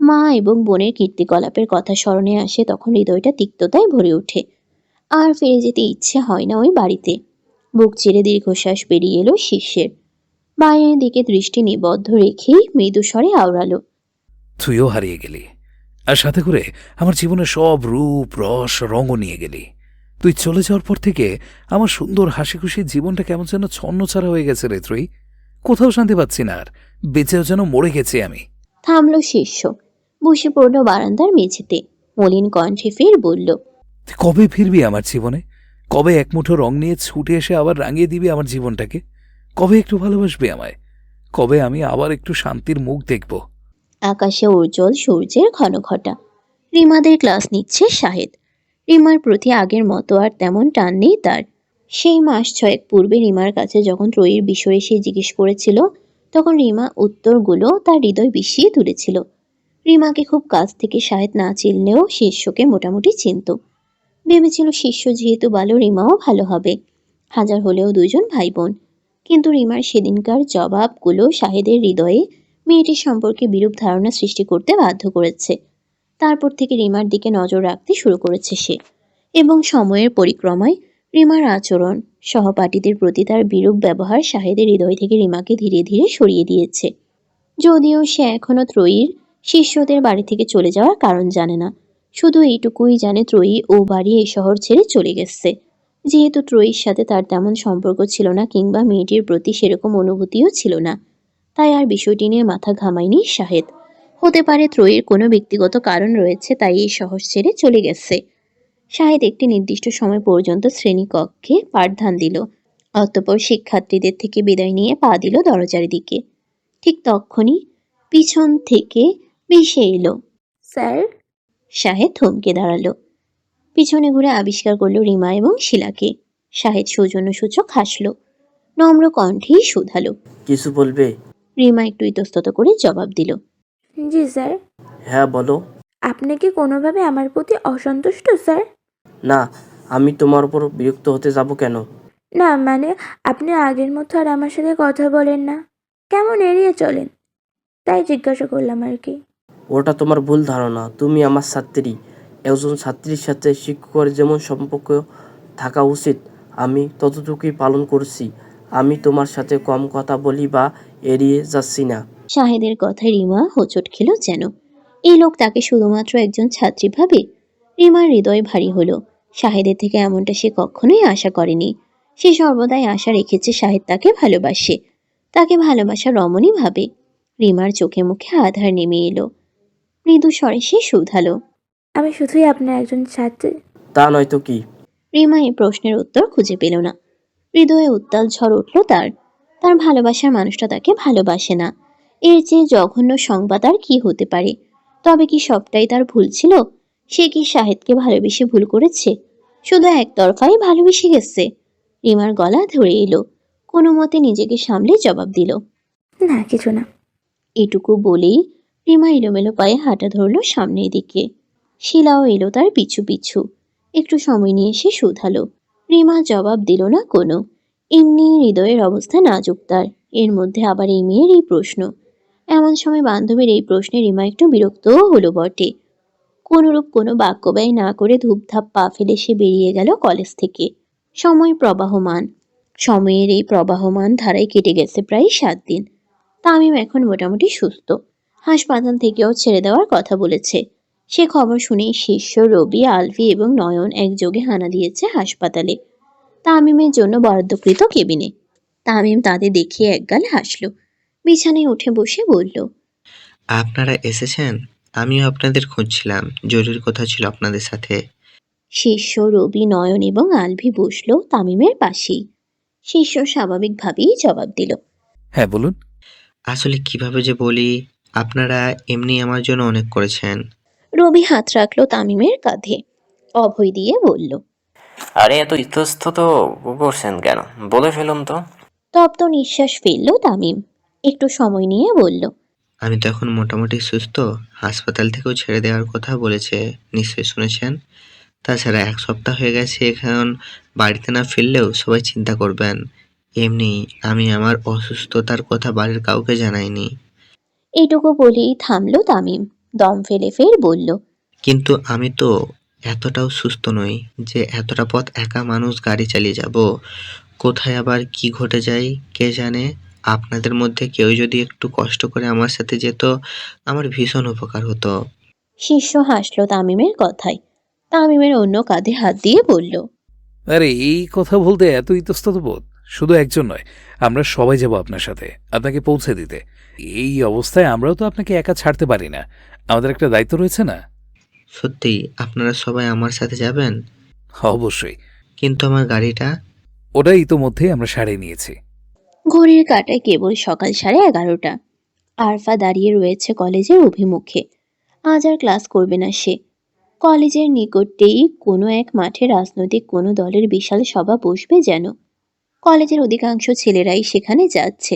মা এবং বোনের কীর্তিকলাপের কথা স্মরণে আসে, তখন হৃদয়টা তিক্ততায় ভরে ওঠে। আর ফিরে যেতে ইচ্ছে হয় না ওই বাড়িতে। বুক চিরে দীর্ঘশ্বাস বেরিয়ে এলো শিষ্যের। বাইরের দিকে দৃষ্টি নিবদ্ধ রেখেই মৃদু স্বরে আওড়ালো। তুইও হারিয়ে গেলি, আর সাথে করে আমার জীবনের সব রূপ রস রঙও নিয়ে গেলি। তুই চলে যাওয়ার পর থেকে আমার সুন্দর হাসি খুশি জীবনটা কেমন যেন ছন্নছাড়া হয়ে গেছে রে ত্রয়ী। কোথাও শান্তি পাচ্ছি না, আর বেঁচেও যেন মরে গেছি আমি। থামলো শিষ্য, বসে পড়ল বারান্দার মেঝেতে। মলিন কণ্ঠে ফের বলল। তুই কবে ফিরবি আমার জীবনে? কবে এক মুঠো রং নিয়ে ছুটে এসে আবার রাঙিয়ে দিবি আমার জীবনটাকে? কবে একটু ভালোবাসবি আমায়? কবে আমি আবার একটু শান্তির মুখ দেখব? আকাশে উজ্জ্বল সূর্যের ঘনঘটা। রিমাদের ক্লাস নিচ্ছে শাহেদ। রিমার প্রতি আগের মতো আর তেমন টান নেই তার। সেই মাস ছয়েক পূর্বে রিমার কাছে যখন ত্রয়ীর বিষয়ে সে জিজ্ঞেস করেছিল, তখন রিমা উত্তরগুলো তার হৃদয় বিষিয়ে তুলেছিল। রিমাকে খুব কাছ থেকে শাহেদ না চিনলেও শিষ্যকে মোটামুটি চিনত। ভেবেছিল শিষ্য যেহেতু ভালো, রিমাও ভালো হবে। হাজার হলেও দুজন ভাই বোন। কিন্তু রিমার সেদিনকার জবাবগুলো শাহেদের হৃদয়ে মেয়েটির সম্পর্কে বিরূপ ধারণা সৃষ্টি করতে বাধ্য করেছে। তারপর থেকে রিমার দিকে নজর রাখতে শুরু করেছে সে, এবং সময়ের পরিক্রমায় রিমার আচরণ, সহপাঠীদের প্রতি তার বিরূপ ব্যবহার শাহেদের হৃদয় থেকে রিমাকে ধীরে ধীরে সরিয়ে দিয়েছে। যদিও সে এখনো ত্রয়ীর শিষ্যদের বাড়ি থেকে চলে যাওয়ার কারণ জানে না। শুধু এইটুকুই জানে ত্রয়ী ও বাড়ি এই শহর ছেড়ে চলে গেছে। যেহেতু ত্রয়ীর সাথে তার তেমন সম্পর্ক ছিল না, কিংবা মেয়েটির প্রতি সেরকম অনুভূতিও ছিল না, তাই আর বিষয়টি নিয়ে মাথা ঘামায়নি শাহেদ। হতে পারে ত্রয়ীর কোনো ব্যক্তিগত কারণ রয়েছে, তাই এই শহর ছেড়ে চলে গেছে। শাহেদ একটি নির্দিষ্ট সময় পর্যন্ত শ্রেণীকক্ষে পাঠদান দিল, অতঃপর শিক্ষার্থীদের থেকে বিদায় নিয়ে পা দিল দরজার দিকে। ঠিক তখনই পিছন থেকে ভেসে এলো। স্যার? শাহেদ থমকে দাঁড়ালো। পিছনে ঘুরে আবিষ্কার করলো রিমা এবং শিলাকে। শাহেদ সৌজন্যসূচক হাসল, নম্র কণ্ঠেই শুধালো। কিছু বলবে? রিমা একটু ইতস্তত করে জবাব দিল। জি স্যার। হ্যাঁ বলো। আপনি কি কোনোভাবে আমার প্রতি অসন্তুষ্ট স্যার? না, আমি তোমার উপর বিরক্ত হতে যাব কেন? না মানে আপনি আগের মতো আর আমার সাথে কথা বলেন না, কেমন এড়িয়ে চলেন, তাই জিজ্ঞাসা করলাম আর কি। ওটা তোমার ভুল ধারণা। তুমি আমার ছাত্রী। একজন ছাত্রীর সাথে শিক্ষকের যেমন সম্পর্ক থাকা উচিত আমি ততটুকুই পালন করছি। আমি তোমার সাথে কম কথা বলি বা এড়িয়ে যাচ্ছি না। শাহেদের কথায় রিমা হোঁচট খেল যেন। এই লোক তাকে শুধুমাত্র একজন ছাত্রী ভাবে। রিমার হৃদয় ভারী হলো। শাহেদের থেকে এমনটা সে কখনোই আশা করেনি। সে সর্বদাই আশা রেখেছে শাহেদ তাকে ভালোবাসে, তাকে ভালোবাসা রমণী ভাবে। রিমার চোখে মুখে আধার নেমে এলো। মৃদু স্বরে সে শুধালো। আমি শুধুই আপনার একজন ছাত্রী। তা নয়তো কি? রিমা এই প্রশ্নের উত্তর খুঁজে পেল না। হৃদয়ে উত্তাল ঝড় উঠল তার। তার ভালোবাসার মানুষটা তাকে ভালোবাসে না। এর চেয়ে জঘন্য সংবাদ আর কি হতে পারে? তবে কি সবটাই তার ভুল ছিল? সে কি শাহেদকে ভালোবেসে ভুল করেছে? শুধু একতরফাই ভালোবেসে গেছে? রিমার গলা ধরে এলো। কোনো মতে নিজেকে সামলে জবাব দিল। না কিছু না। এটুকু বলেই রিমা এলোমেলো পায়ে হাঁটা ধরল সামনের দিকে। শিলাও এলো তার পিছু পিছু। একটু সময় নিয়ে সে শুধালো। রিমা জবাব দিল না কোনো। এমনি হৃদয়ের অবস্থা নাজুক তার। এর মধ্যে আবার এই মেয়ের এই প্রশ্ন। এমন সময় বান্ধবীর এই প্রশ্নে রিমা একটু বিরক্তও হলো বটে। কোনরূপ কোনো বাক্য ব্যয় না করে ধূপধাপ পা ফেলে সে বেরিয়ে গেল কলেজ থেকে। সময় প্রবাহমান। সময়ের এই প্রবাহমান ধারায় কেটে গেছে প্রায় 7 দিন। তামিম এখন মোটামুটি সুস্থ। হাসপাতাল থেকেও ছেড়ে দেওয়ার কথা বলেছে। সে খবর শুনেই শিষ্য, রবি, আলভি এবং নয়ন একযোগে হানা দিয়েছে হাসপাতালে, তামিমের জন্য বরাদ্দকৃত কেবিনে। তামিম তাদের দেখিয়ে একগাল হাসল। বিছানায় উঠে বসে বলল। আপনারা এসেছেন? আমিও আপনাদের খুঁজছিলাম। জরুরি কথা ছিল আপনাদের সাথে। শিষ্য, রবি, নয়ন এবং আলভি বসল তামিমের পাশেই। শিষ্য স্বাভাবিকভাবেই জবাব দিল। হ্যাঁ বলুন। আসলে কিভাবে যে বলি, আপনারা এমনি আমার জন্য অনেক করেছেন। রবি হাত রাখলো তামিমের কাঁধে, অভয় দিয়ে বলল। আরে এত ইতস্তত করছেন কেন? বলে ফেলুন তো। তপ্ত নিঃশ্বাস ফেলল তামিম। একটু সময় নিয়ে বলল। আমি তো এখন মোটামুটি সুস্থ। হাসপাতাল থেকেও ছেড়ে দেওয়ার কথা বলেছে, নিশ্চয়ই শুনেছেন। তাছাড়া 1 সপ্তাহ হয়ে গেছে, এখন বাড়িতে না ফিরলেও সবাই চিন্তা করবেন। এমনি আমি আমার অসুস্থতার কথা বাড়ির কাউকে জানাইনি। এইটুকু বলেই থামলো তামিম। দম ফেলে ফের বলল। কিন্তু আমি তো এতটাও সুস্থ নই যে এতটা পথ একা মানুষ গাড়ি চালিয়ে যাব। কোথায় আবার কি ঘটে যায় কে জানে। আপনাদের মধ্যে কেউ যদি একটু কষ্ট করে আমার সাথে যেত, আমার ভীষণ উপকার হতো। শিষ্য হাসল তামিমের কথায়। তামিমের অন্য কাঁধে হাত দিয়ে বলল। আরে এই কথা বলতে এত ইতস্তত বোধ? শুধু একজন নয়, আমরা সবাই যাব আপনার সাথে, আপনাকে পৌঁছে দিতে। এই অবস্থায় আমরাও তো আপনাকে একা ছাড়তে পারি না, আমাদের একটা দায়িত্ব রয়েছে না? সত্যি আপনারা সবাই আমার সাথে যাবেন? অবশ্যই। কিন্তু আমার গাড়িটা? ওটা ইতোমধ্যেই আমরা সারিয়ে নিয়েছি। ঘড়ির কাঁটায় কেবল সকাল 11:30। আরফা দাঁড়িয়ে রয়েছে কলেজের অভিমুখে। আজ আর ক্লাস করবে না সে। কলেজের নিকটেই কোনো এক মাঠে রাজনৈতিক কোনো দলের বিশাল সভা বসবে যেন। কলেজের অধিকাংশ ছেলেরাই সেখানে যাচ্ছে,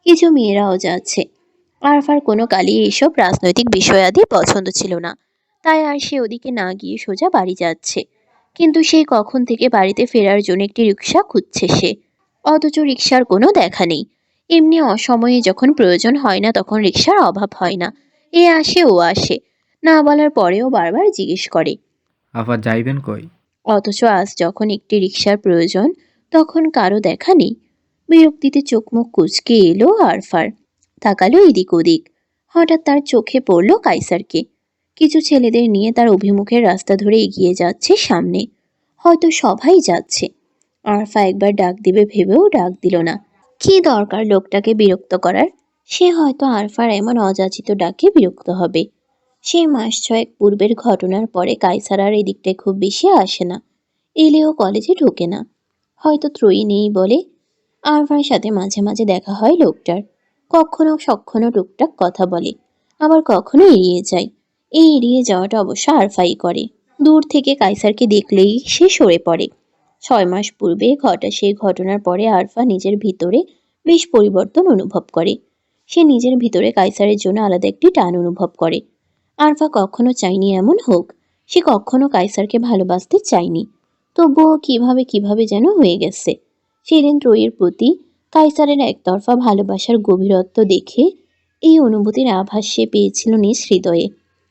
কিছু মেয়েরাও যাচ্ছে। আরফার কোনো কালই এসব রাজনৈতিক বিষয়াদি পছন্দ ছিল না, তাই আর সে ওদিকে না গিয়ে সোজা বাড়ি যাচ্ছে। কিন্তু সেই কখন থেকে বাড়িতে ফেরার জন্য একটি রিক্সা খুঁজছে সে, অথচ রিক্সার কোনো দেখা নেই। এমনি অসময়ে যখন প্রয়োজন হয় না তখন রিক্সার অভাব হয় না। এ আসে ও আসে, না বলার পরেও বারবার জিজ্ঞেস করে। আবার যাইবেন কই? অথচ আজ যখন একটি রিক্সার প্রয়োজন তখন কারো দেখা নেই। বিরক্তিতে চোখ মুখ কুঁচকে এলো আরফার। তাকালো এদিক ওদিক। হঠাৎ তার চোখে পড়ল কাইসারকে। কিছু ছেলেদের নিয়ে তার অভিমুখের রাস্তা ধরে এগিয়ে যাচ্ছে সামনে। হয়তো সবাই যাচ্ছে। আরফা একবার ডাক দিবে ভেবেও ডাক দিল না। কি দরকার লোকটাকে বিরক্ত করার? সে হয়তো আরফার এমন অযাচিত ডাকে বিরক্ত হবে। সেই মাস 6 পূর্বের ঘটনার পরে কাইসার আর এদিকটায় খুব বেশি আসে না। এলেও কলেজে ঢোকে না। হয়তো ত্রয়ী নেই বলে। আরফার সাথে মাঝে মাঝে দেখা হয় লোকটার। কখনো সক্ষণও টুকটাক কথা বলে, আবার কখনো এড়িয়ে যায়। এই এড়িয়ে যাওয়াটা অবশ্য আরফাই করে। দূর থেকে কাইসারকে দেখলেই সে সরে পড়ে। 6 মাস পূর্বে ঘটা সেই ঘটনার পরে আরফা নিজের ভিতরে বেশ পরিবর্তন অনুভব করে। সে নিজের ভিতরে কাইসারের জন্য আলাদা একটি টান অনুভব করে। আরফা কখনো চায়নি এমন হোক, সে কখনো কাইসারকে ভালোবাসতে চায়নি, তবুও কিভাবে যেন হয়ে গেছে। সেদিন ত্রয়ীর প্রতি কাইসারের একতরফা ভালোবাসার গভীরত্ব দেখে এই অনুভূতির আভাস সে পেয়েছিল নিজ হৃদয়ে।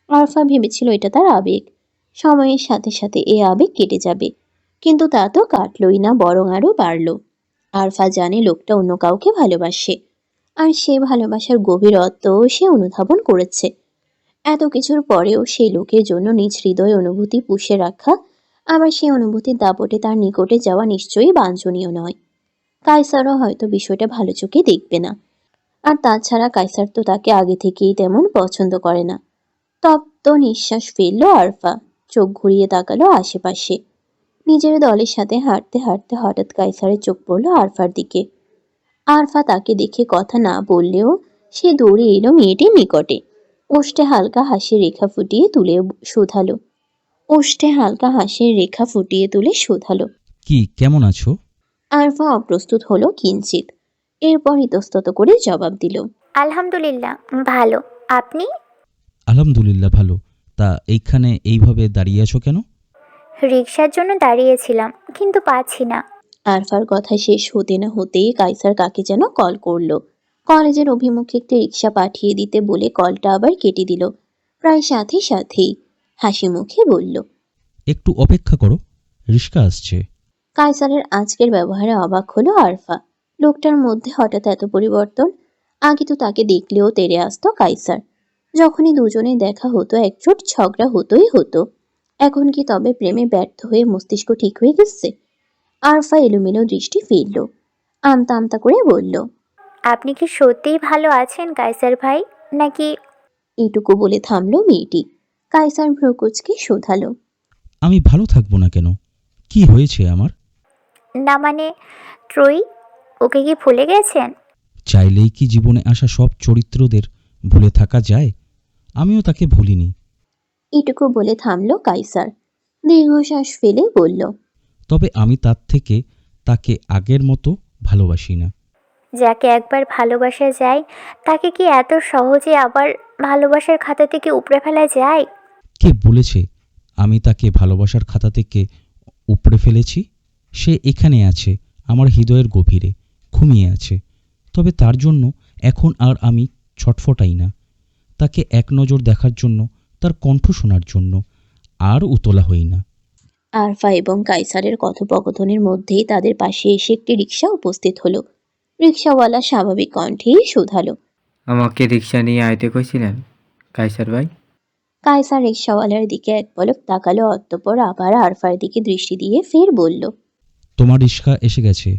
আরফা ভেবেছিল এটা তার আবেগ, সময়ের সাথে সাথে এ আবেগ কেটে যাবে, কিন্তু তা তো কাটলই না, বরং আরও বাড়ল। আরফা জানে লোকটা অন্য কাউকে ভালোবাসে, আর সে ভালোবাসার গভীরত্ব সে অনুধাবন করেছে। এত কিছুর পরেও সেই লোকের জন্য নিজ হৃদয় অনুভূতি পুষে রাখা, আবার সেই অনুভূতির দাপটে তার নিকটে যাওয়া নিশ্চয়ই বাঞ্ছনীয় নয়। কায়সারও হয়তো বিষয়টা ভালো চোখে দেখবে না, আর তাছাড়া কায়সার তো তাকে আগে থেকেই তেমন পছন্দ করে না। তপ্ত নিঃশ্বাস ফেললো আরফা, চোখ ঘুরিয়ে তাকালো আশেপাশে। নিজের দলের সাথে হাঁটতে হাঁটতে হঠাৎ কায়সারের চোখ পড়ল আরফার দিকে। আরফা তাকে দেখে কথা না বললেও সে দৌড়ে এলো মেয়েটির নিকটে। ওষ্ঠে হালকা হাসির রেখা ফুটিয়ে তুলে শোধালো। কি, কেমন আছো? আরফা অপ্রস্তুত হলো কিঞ্চিত, এরপর ইতস্তত করে জবাব দিল, আলহামদুলিল্লাহ, ভালো। আপনি? আলহামদুলিল্লাহ ভালো। তা এইখানে এইভাবে দাঁড়িয়ে আছো কেন? রিক্সার জন্য দাঁড়িয়েছিলাম, কিন্তু পাচ্ছি না। আরফার কথা শেষ হতে না হতেই কাইসার কাকে যেন কল করলো। কলেজের অভিমুখে একটি রিক্সা পাঠিয়ে দিতে বলে কলটা আবার কেটে দিল। প্রায় সাথেই হাসি মুখে বলল, একটু অপেক্ষা করো, রিস্কা আসছে। কাইসারের আজকের ব্যবহারে অবাক হলো আরফা। লোকটার মধ্যে হঠাৎ এত পরিবর্তন। আগে তো তাকে দেখলেও তেড়ে আসতো কাইসার। যখনই দুজনে দেখা হতো একচোট ঝগড়া হতোই হতো। এখন কি তবে প্রেমে ব্যর্থ হয়ে মস্তিষ্ক ঠিক হয়ে গেছে? আরফা এলোমেলো দৃষ্টি ফেলল, আমতা আমতা করে বলল, আপনি কি সত্যিই ভালো আছেন কায়সার ভাই, নাকি? এইটুকু বলে থামলো মেয়েটি। কাইসার ভ্রুকুচকে শোধালো, আমি ভালো থাকবো না কেন? কি হয়েছে আমার? না মানে, ত্রয়ী, ওকে কি ভুলে গেছেন? চাইলেই কি জীবনে আসা সব চরিত্রদের ভুলে থাকা যায়? আমিও তাকে ভুলিনি। এইটুকু বলে থামলো কাইসার। দীর্ঘশ্বাস ফেলে বলল, তবে আমি তার থেকে তাকে আগের মতো ভালোবাসি না। যাকে একবার ভালোবাসা যায়, তাকে কি এত সহজে আবার ভালোবাসার খাতা থেকে উপড়ে ফেলা যায়? কে বলেছে আমি তাকে ভালোবাসার খাতা থেকে উপড়ে ফেলেছি? সে এখানে আছে, আমার হৃদয়ের গভীরে ঘুমিয়ে আছে। তবে তার জন্য এখন আর আমি ছটফটাই না। তাকে এক নজর দেখার জন্য, তার কণ্ঠ শোনার জন্য আর উতলা হই না। আরফা এবং কাইসারের কথোপকথনের মধ্যেই তাদের পাশে এসে একটি রিক্সা উপস্থিত হলো। রিক্সাওয়ালা স্বাভাবিক কণ্ঠেই শোধালো, আমাকে রিক্সা নিয়ে আইতে কইছিলেন কাইসার ভাই? কাইসার রিক্সাওয়ালার দিকে এক পলক তাকালো, অতঃপর আবার আরফার দিকে দৃষ্টি দিয়ে ফের বলল, তোমার রিস্কা এসে গেছে,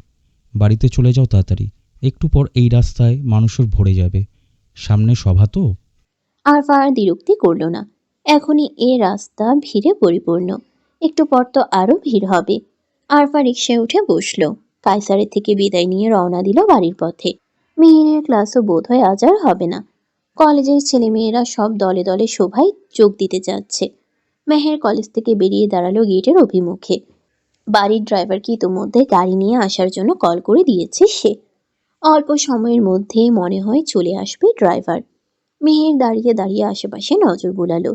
বাড়িতে চলে যাও তাড়াতাড়ি। একটু পর এই রাস্তায় মানুষের ভরে যাবে, সামনে সভা তো। আরফা আর দ্বিরুক্তি করল না। এখনই এ রাস্তা ভিড়ে পরিপূর্ণ, একটু পর তো আরো ভিড় হবে। আরফা রিক্সায় উঠে বসলো। কাইসারের থেকে বিদায় নিয়ে রওনা দিল বাড়ির পথে। মেহেরের ক্লাসও বোধ হয় আজ আর হবে না। কলেজের ছেলেমেয়েরা সব দলে দলে সভায় যোগ দিতে যাচ্ছে। মেহের কলেজ থেকে বেরিয়ে দাঁড়ালো গেটের অভিমুখে। বাড়ির ড্রাইভারকে ইতোমধ্যে গাড়ি নিয়ে আসার জন্য কল করে দিয়েছে সে। অল্প সময়ের মধ্যেই মনে হয় চলে আসবে ড্রাইভার। মেহের দাঁড়িয়ে দাঁড়িয়ে আশেপাশে নজর বুলালো।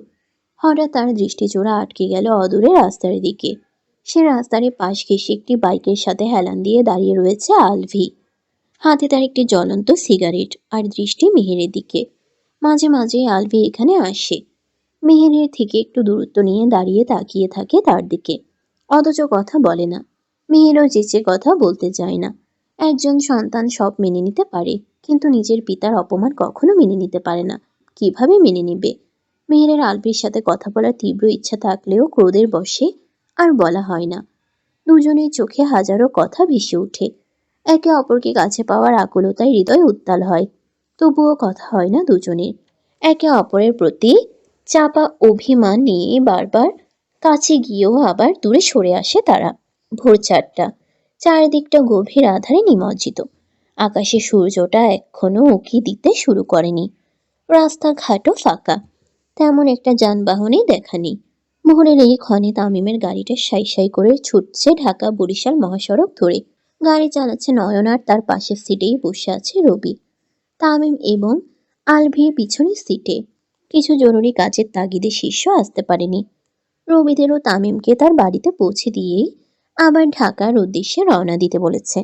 হঠাৎ তার দৃষ্টিজোড়া আটকে গেল অদূরে রাস্তার দিকে। সে রাস্তার পাশ ঘেঁষে একটি বাইকের সাথে হেলান দিয়ে দাঁড়িয়ে রয়েছে আলভি। হাতে তার একটি জ্বলন্ত সিগারেট, আর দৃষ্টি মেহেরের দিকে। মাঝে মাঝে আলভি এখানে আসে। মেহেরের থেকে একটু দূরত্ব নিয়ে দাঁড়িয়ে তাকিয়ে থাকে তার দিকে, অথচ কথা বলে না। মেহেরও যেচে কথা বলতে চায় না। একজন সন্তান সব মেনে নিতে পারে, কিন্তু নিজের পিতার অপমান কখনো মেনে নিতে পারে না। কিভাবে মেনে নিবে? মেহেরের আলভির সাথে কথা বলার তীব্র ইচ্ছা থাকলেও ক্রোধের বশে আর বলা হয় না। দুজনের চোখে হাজারো কথা ভেসে ওঠে। একে অপরকে কাছে পাওয়ার আকুলতায় হৃদয় উত্তাল হয়, তবুও কথা হয় না দুজনের। একে অপরের প্রতি চাপা অভিমান নিয়ে বারবার কাছে গিয়েও আবার দূরে সরে আসে তারা। ভোর 4টা, চারিদিকটা গভীর আধারে নিমজ্জিত। আকাশে সূর্যটা এখনো উঁকি দিতে শুরু করেনি। রাস্তাঘাটও ফাঁকা, তেমন একটা যানবাহনে দেখা নেই। মোহনের এই ক্ষণে তামিমের গাড়িটা সাই সাই করে ছুটছে ঢাকা বরিশাল মহাসড়ক ধরে। গাড়ি চালাচ্ছে নয়ন, আর তার পাশের সিটেই বসে আছে রবি। তামিম এবং আলভি পিছনের সিটে। কিছু জরুরি কাজের তাগিদে শীর্ষ আসতে পারেনি। রবিদেরও তামিমকে তার বাড়িতে পৌঁছে দিয়েই আবার ঢাকার উদ্দেশ্যে রওনা দিতে বলেছে।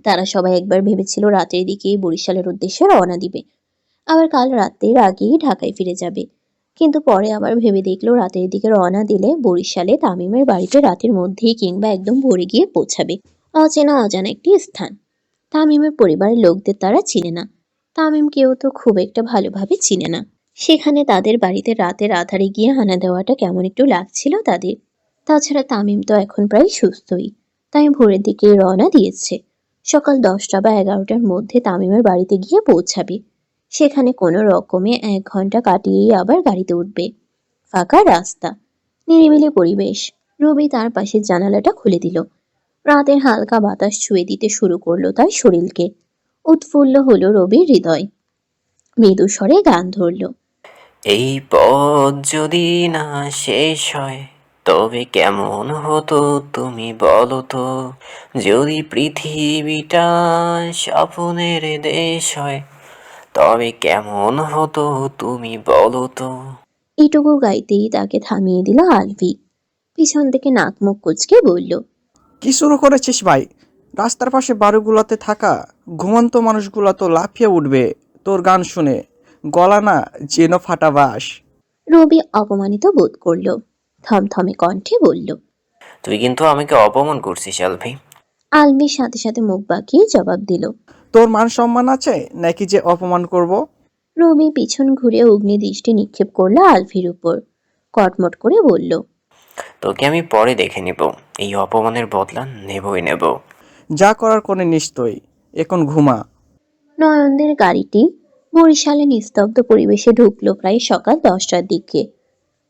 তারা সবাই একবার ভেবেছিল রাতের দিকেই বরিশালের উদ্দেশ্যে রওনা দিবে, আবার কাল রাতের আগেই ঢাকায় ফিরে যাবে। কিন্তু পরে আবার ভেবে দেখলো রাতের দিকে রওনা দিলে বরিশালে তামিমের বাড়িতে রাতের মধ্যেই কিংবা একদম ভোরে গিয়ে পৌঁছাবে। অচেনা অজানা একটি স্থান। তামিমের পরিবারের লোকদের তারা চিনে না, তামিমকেও তো খুব একটা ভালোভাবে চিনে না। সেখানে তাদের বাড়িতে রাতের আধারে গিয়ে হানা দেওয়াটা কেমন একটু লাগছিল তাদের। তাছাড়া তামিম তো এখন প্রায় সুস্থই, তাই ভোরের দিকে রওনা দিয়েছে। সকাল 10টা বা 11টার মধ্যে তামিমের বাড়িতে গিয়ে পৌঁছাবে। সেখানে কোনো রকমে 1 ঘন্টা কাটিয়েই আবার গাড়িতে উঠবে। ফাঁকা রাস্তা, নিরিবিলি পরিবেশ। রবি তার পাশের জানালাটা খুলে দিল। রাতের হালকা বাতাস ছুঁয়ে দিতে শুরু করলো তার শরীরকে। উৎফুল্ল হলো রবির হৃদয়। মৃদু স্বরে গান ধরল। এই পথ যদি না শেষ হয় তবে কেমন হতো তুমি বলো তো, যদি পৃথিবীটা স্বপ্নের দেশ হয় তবে কেমন হতো তুমি বলো তো। এটুকু গাইতেই তাকে থামিয়ে দিল আলভি। পিছন থেকে নাক মুখ কুঁচকে বলল, কি শুরু করেছিস ভাই? রাস্তার পাশে বাড়িগুলোতে থাকা ঘুমন্ত মানুষগুলো তো লাফিয়ে উঠবে তোর গান শুনে। গলা না যেন ফাটা বাঁশ। রবি অপমানিত বোধ করল। থমথমে কণ্ঠে বলল। তুই কিন্তু আমাকে অপমান করছিস আলভি। আলভির সাথে সাথে মুখ বাঁকিয়ে জবাব দিল। তোর মান সম্মান আছে নাকি যে অপমান করব? রবি পিছন ঘুরে অগ্নি দৃষ্টি নিক্ষেপ করল আলভির উপর। কটমট করে বলল, তোকে আমি পরে দেখে নেব, এই অপমানের বদলা নেবই নেব। যা করার কোনে নিশ্চয়ই, এখন ঘুমা। নয়নদের গাড়িটি বরিশালে নিস্তব্ধ পরিবেশে ঢুকলো প্রায় সকাল 10টার দিকে।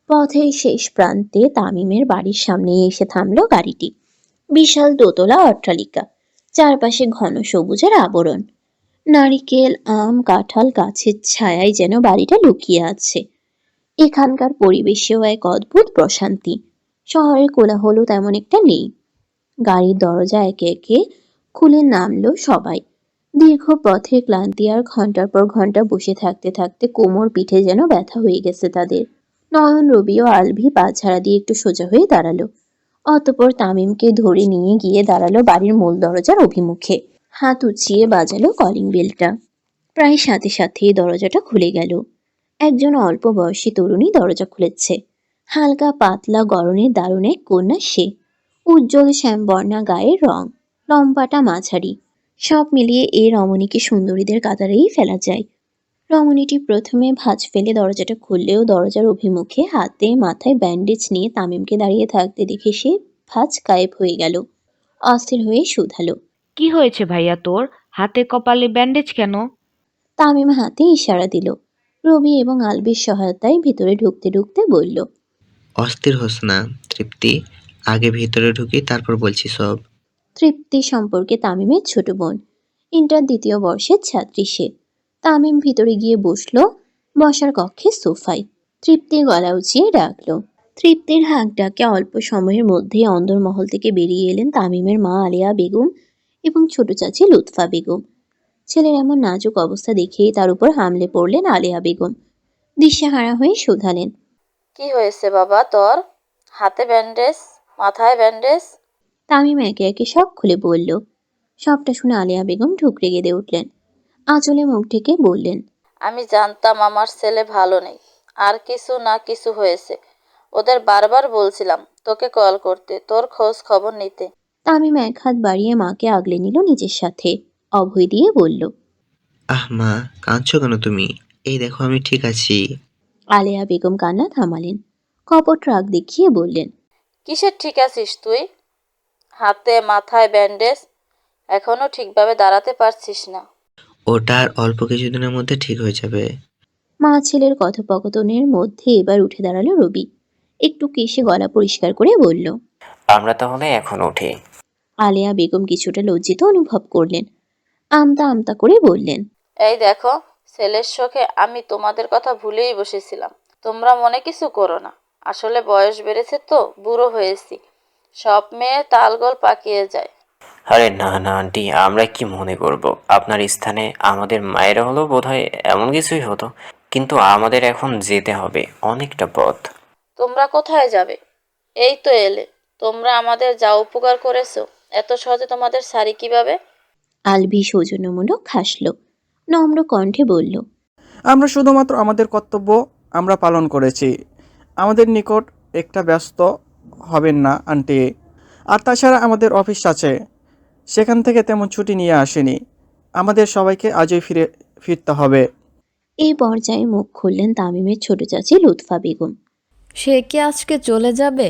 পথের শেষ প্রান্তে তামিমের বাড়ির সামনে এসে থামলো গাড়িটি। বিশাল দোতলা অট্টালিকা, চারপাশে ঘন সবুজের আবরণ। নারিকেল, আম, কাঁঠাল গাছের ছায়ায় যেন বাড়িটা লুকিয়ে আছে। এখানকার পরিবেশেও এক অদ্ভুত প্রশান্তি। শহরের কোলাহল তেমন একটা নেই। গাড়ির দরজা একে একে খুলে নামলো সবাই। দীর্ঘ পথের ক্লান্তি আর ঘন্টার পর ঘন্টা বসে থাকতে থাকতে কোমর পিঠে যেন ব্যথা হয়ে গেছে তাদের। নয়ন, রবি ও আলভি পা ঝাড়া দিয়ে একটু সোজা হয়ে দাঁড়ালো। অতঃপর তামিমকে ধরে নিয়ে গিয়ে দাঁড়ালো বাড়ির মূল দরজার অভিমুখে। হাত উঁচিয়ে বাজালো কলিং বেলটা। প্রায় সাথে সাথেই দরজাটা খুলে গেল। একজন অল্প বয়সী তরুণী দরজা খুলেছে। হালকা পাতলা গড়নের দারুণ এক কন্যা সে। উজ্জ্বল শ্যামবর্ণা গায়ের রং, লম্বাটা মাঝারি। সব মিলিয়ে এই রমণীকে সুন্দরীদের কাতারেই ফেলা যায়। রমণীটি প্রথমে ভাঁজ ফেলে দরজাটা খুললেও দরজার অভিমুখে হাতে মাথায় ব্যান্ডেজ নিয়ে তামিমকে দাঁড়িয়ে থাকতে দেখে সে ভাঁজ গায়েব হয়ে গেল। অস্থির হয়ে শুধালো, কি হয়েছে ভাইয়া তোর? হাতে কপালে ব্যান্ডেজ কেন? তামিম হাতে ইশারা দিল। রবি এবং আলবির সহায়তায় ভিতরে ঢুকতে ঢুকতে বলল, অস্থির হোস না তৃপ্তি, আগে ভিতরে ঢুকি তারপর বলছি সব। তৃপ্তি সম্পর্কে তামিমের ছোট বোন, ইন্টার 2য় বর্ষের ছাত্রী সে। তামিম ভিতরে গিয়ে বসলো বসার কক্ষে সোফায়। তৃপ্তি গলা উঁচিয়ে ডাকলো। তৃপ্তির হাঁক ডাকে অল্প সময়ের মধ্যেই অন্দরমহল থেকে বেরিয়ে এলেন তামিমের মা আলেয়া বেগম এবং ছোট চাচি লুৎফা বেগম। ছেলের এমন নাজুক অবস্থা দেখেই তার উপর হামলে পড়লেন আলেয়া বেগম। দিশেহারা হয়ে শুধালেন, কি হয়েছে বাবা তোর? হাতে ব্যান্ডেজ, মাথায় ব্যান্ডেজ? তামিম একে একে সব খুলে বলল। সবটা শুনে আলেয়া বেগম ঢুকরে কেঁদে উঠলেন। আঁচলে মুখ ঢেকে বললেন, আমি জানতাম আমার ছেলে ভালো নেই, আর কিছু না কিছু হয়েছে। ওদের বারবার বলছিলাম তোকে কল করতে, তোর খোঁজ খবর নিতে। তামিম এক হাত বাড়িয়ে মাকে আগলে নিল নিজের সাথে। অভয় দিয়ে বলল, আহ মা, কাঁদছো কেন তুমি? এই দেখো আমি ঠিক আছি। আলেয়া বেগম কান্না থামালেন। কপট রাগ দেখিয়ে বললেন, কিসের ঠিক আছিস তুই? হাতে মাথায় ব্যান্ডেজ, এখনো ঠিকভাবে দাঁড়াতে পারছিস না। ওটা আর অল্প কিছুদিনের মধ্যে ঠিক হয়ে যাবে। মা ছেলের কথোপকথনের মধ্যে এবার উঠে দাঁড়ালো রবি। একটু কেশে গলা পরিষ্কার করে বলল, আমরা তাহলে এখন উঠি। আলেয়া বেগম কিছুটা লজ্জিত অনুভব করলেন। আমতা আমতা করে বললেন, এই দেখো, ছেলের শোকে আমি তোমাদের কথা ভুলেই বসেছিলাম। তোমরা মনে কিছু করো না, আসলে বয়স বেড়েছে তো, বুড়ো হয়েছি। সব মেয়ে তালগোল পাকিয়ে যায়। আরে না না আন্টি, আমরা কি মনে করব? আপনার স্থানে আমাদের মায়েরা হলো বোধহয় এমন কিছুই হতো। কিন্তু আমাদের এখন যেতে হবে অনেকটা পথ। তোমরা কোথায় যাবে? এই তো এলে। তোমরা আমাদের যা উপকার করেছো, এত সহজে তোমাদের সারি কিভাবে? আলভি সৌজন্যমূলক হাসল, নম্র কণ্ঠে বলল, আমরা শুধুমাত্র আমাদের কর্তব্য আমরা পালন করেছি। আমাদের নিকট একটা ব্যস্ত হবেন না আন্টি। আর তাছাড়া আমাদের অফিস আছে, সেখান থেকে তেমন ছুটি নিয়ে আসেনি। আমাদের সবাইকে আজই ফিরতে হবে। এই পর্যায়ে মুখ খুললেন তামিমের ছোট চাচি লুৎফা বেগম। সে কি আজকে চলে যাবে?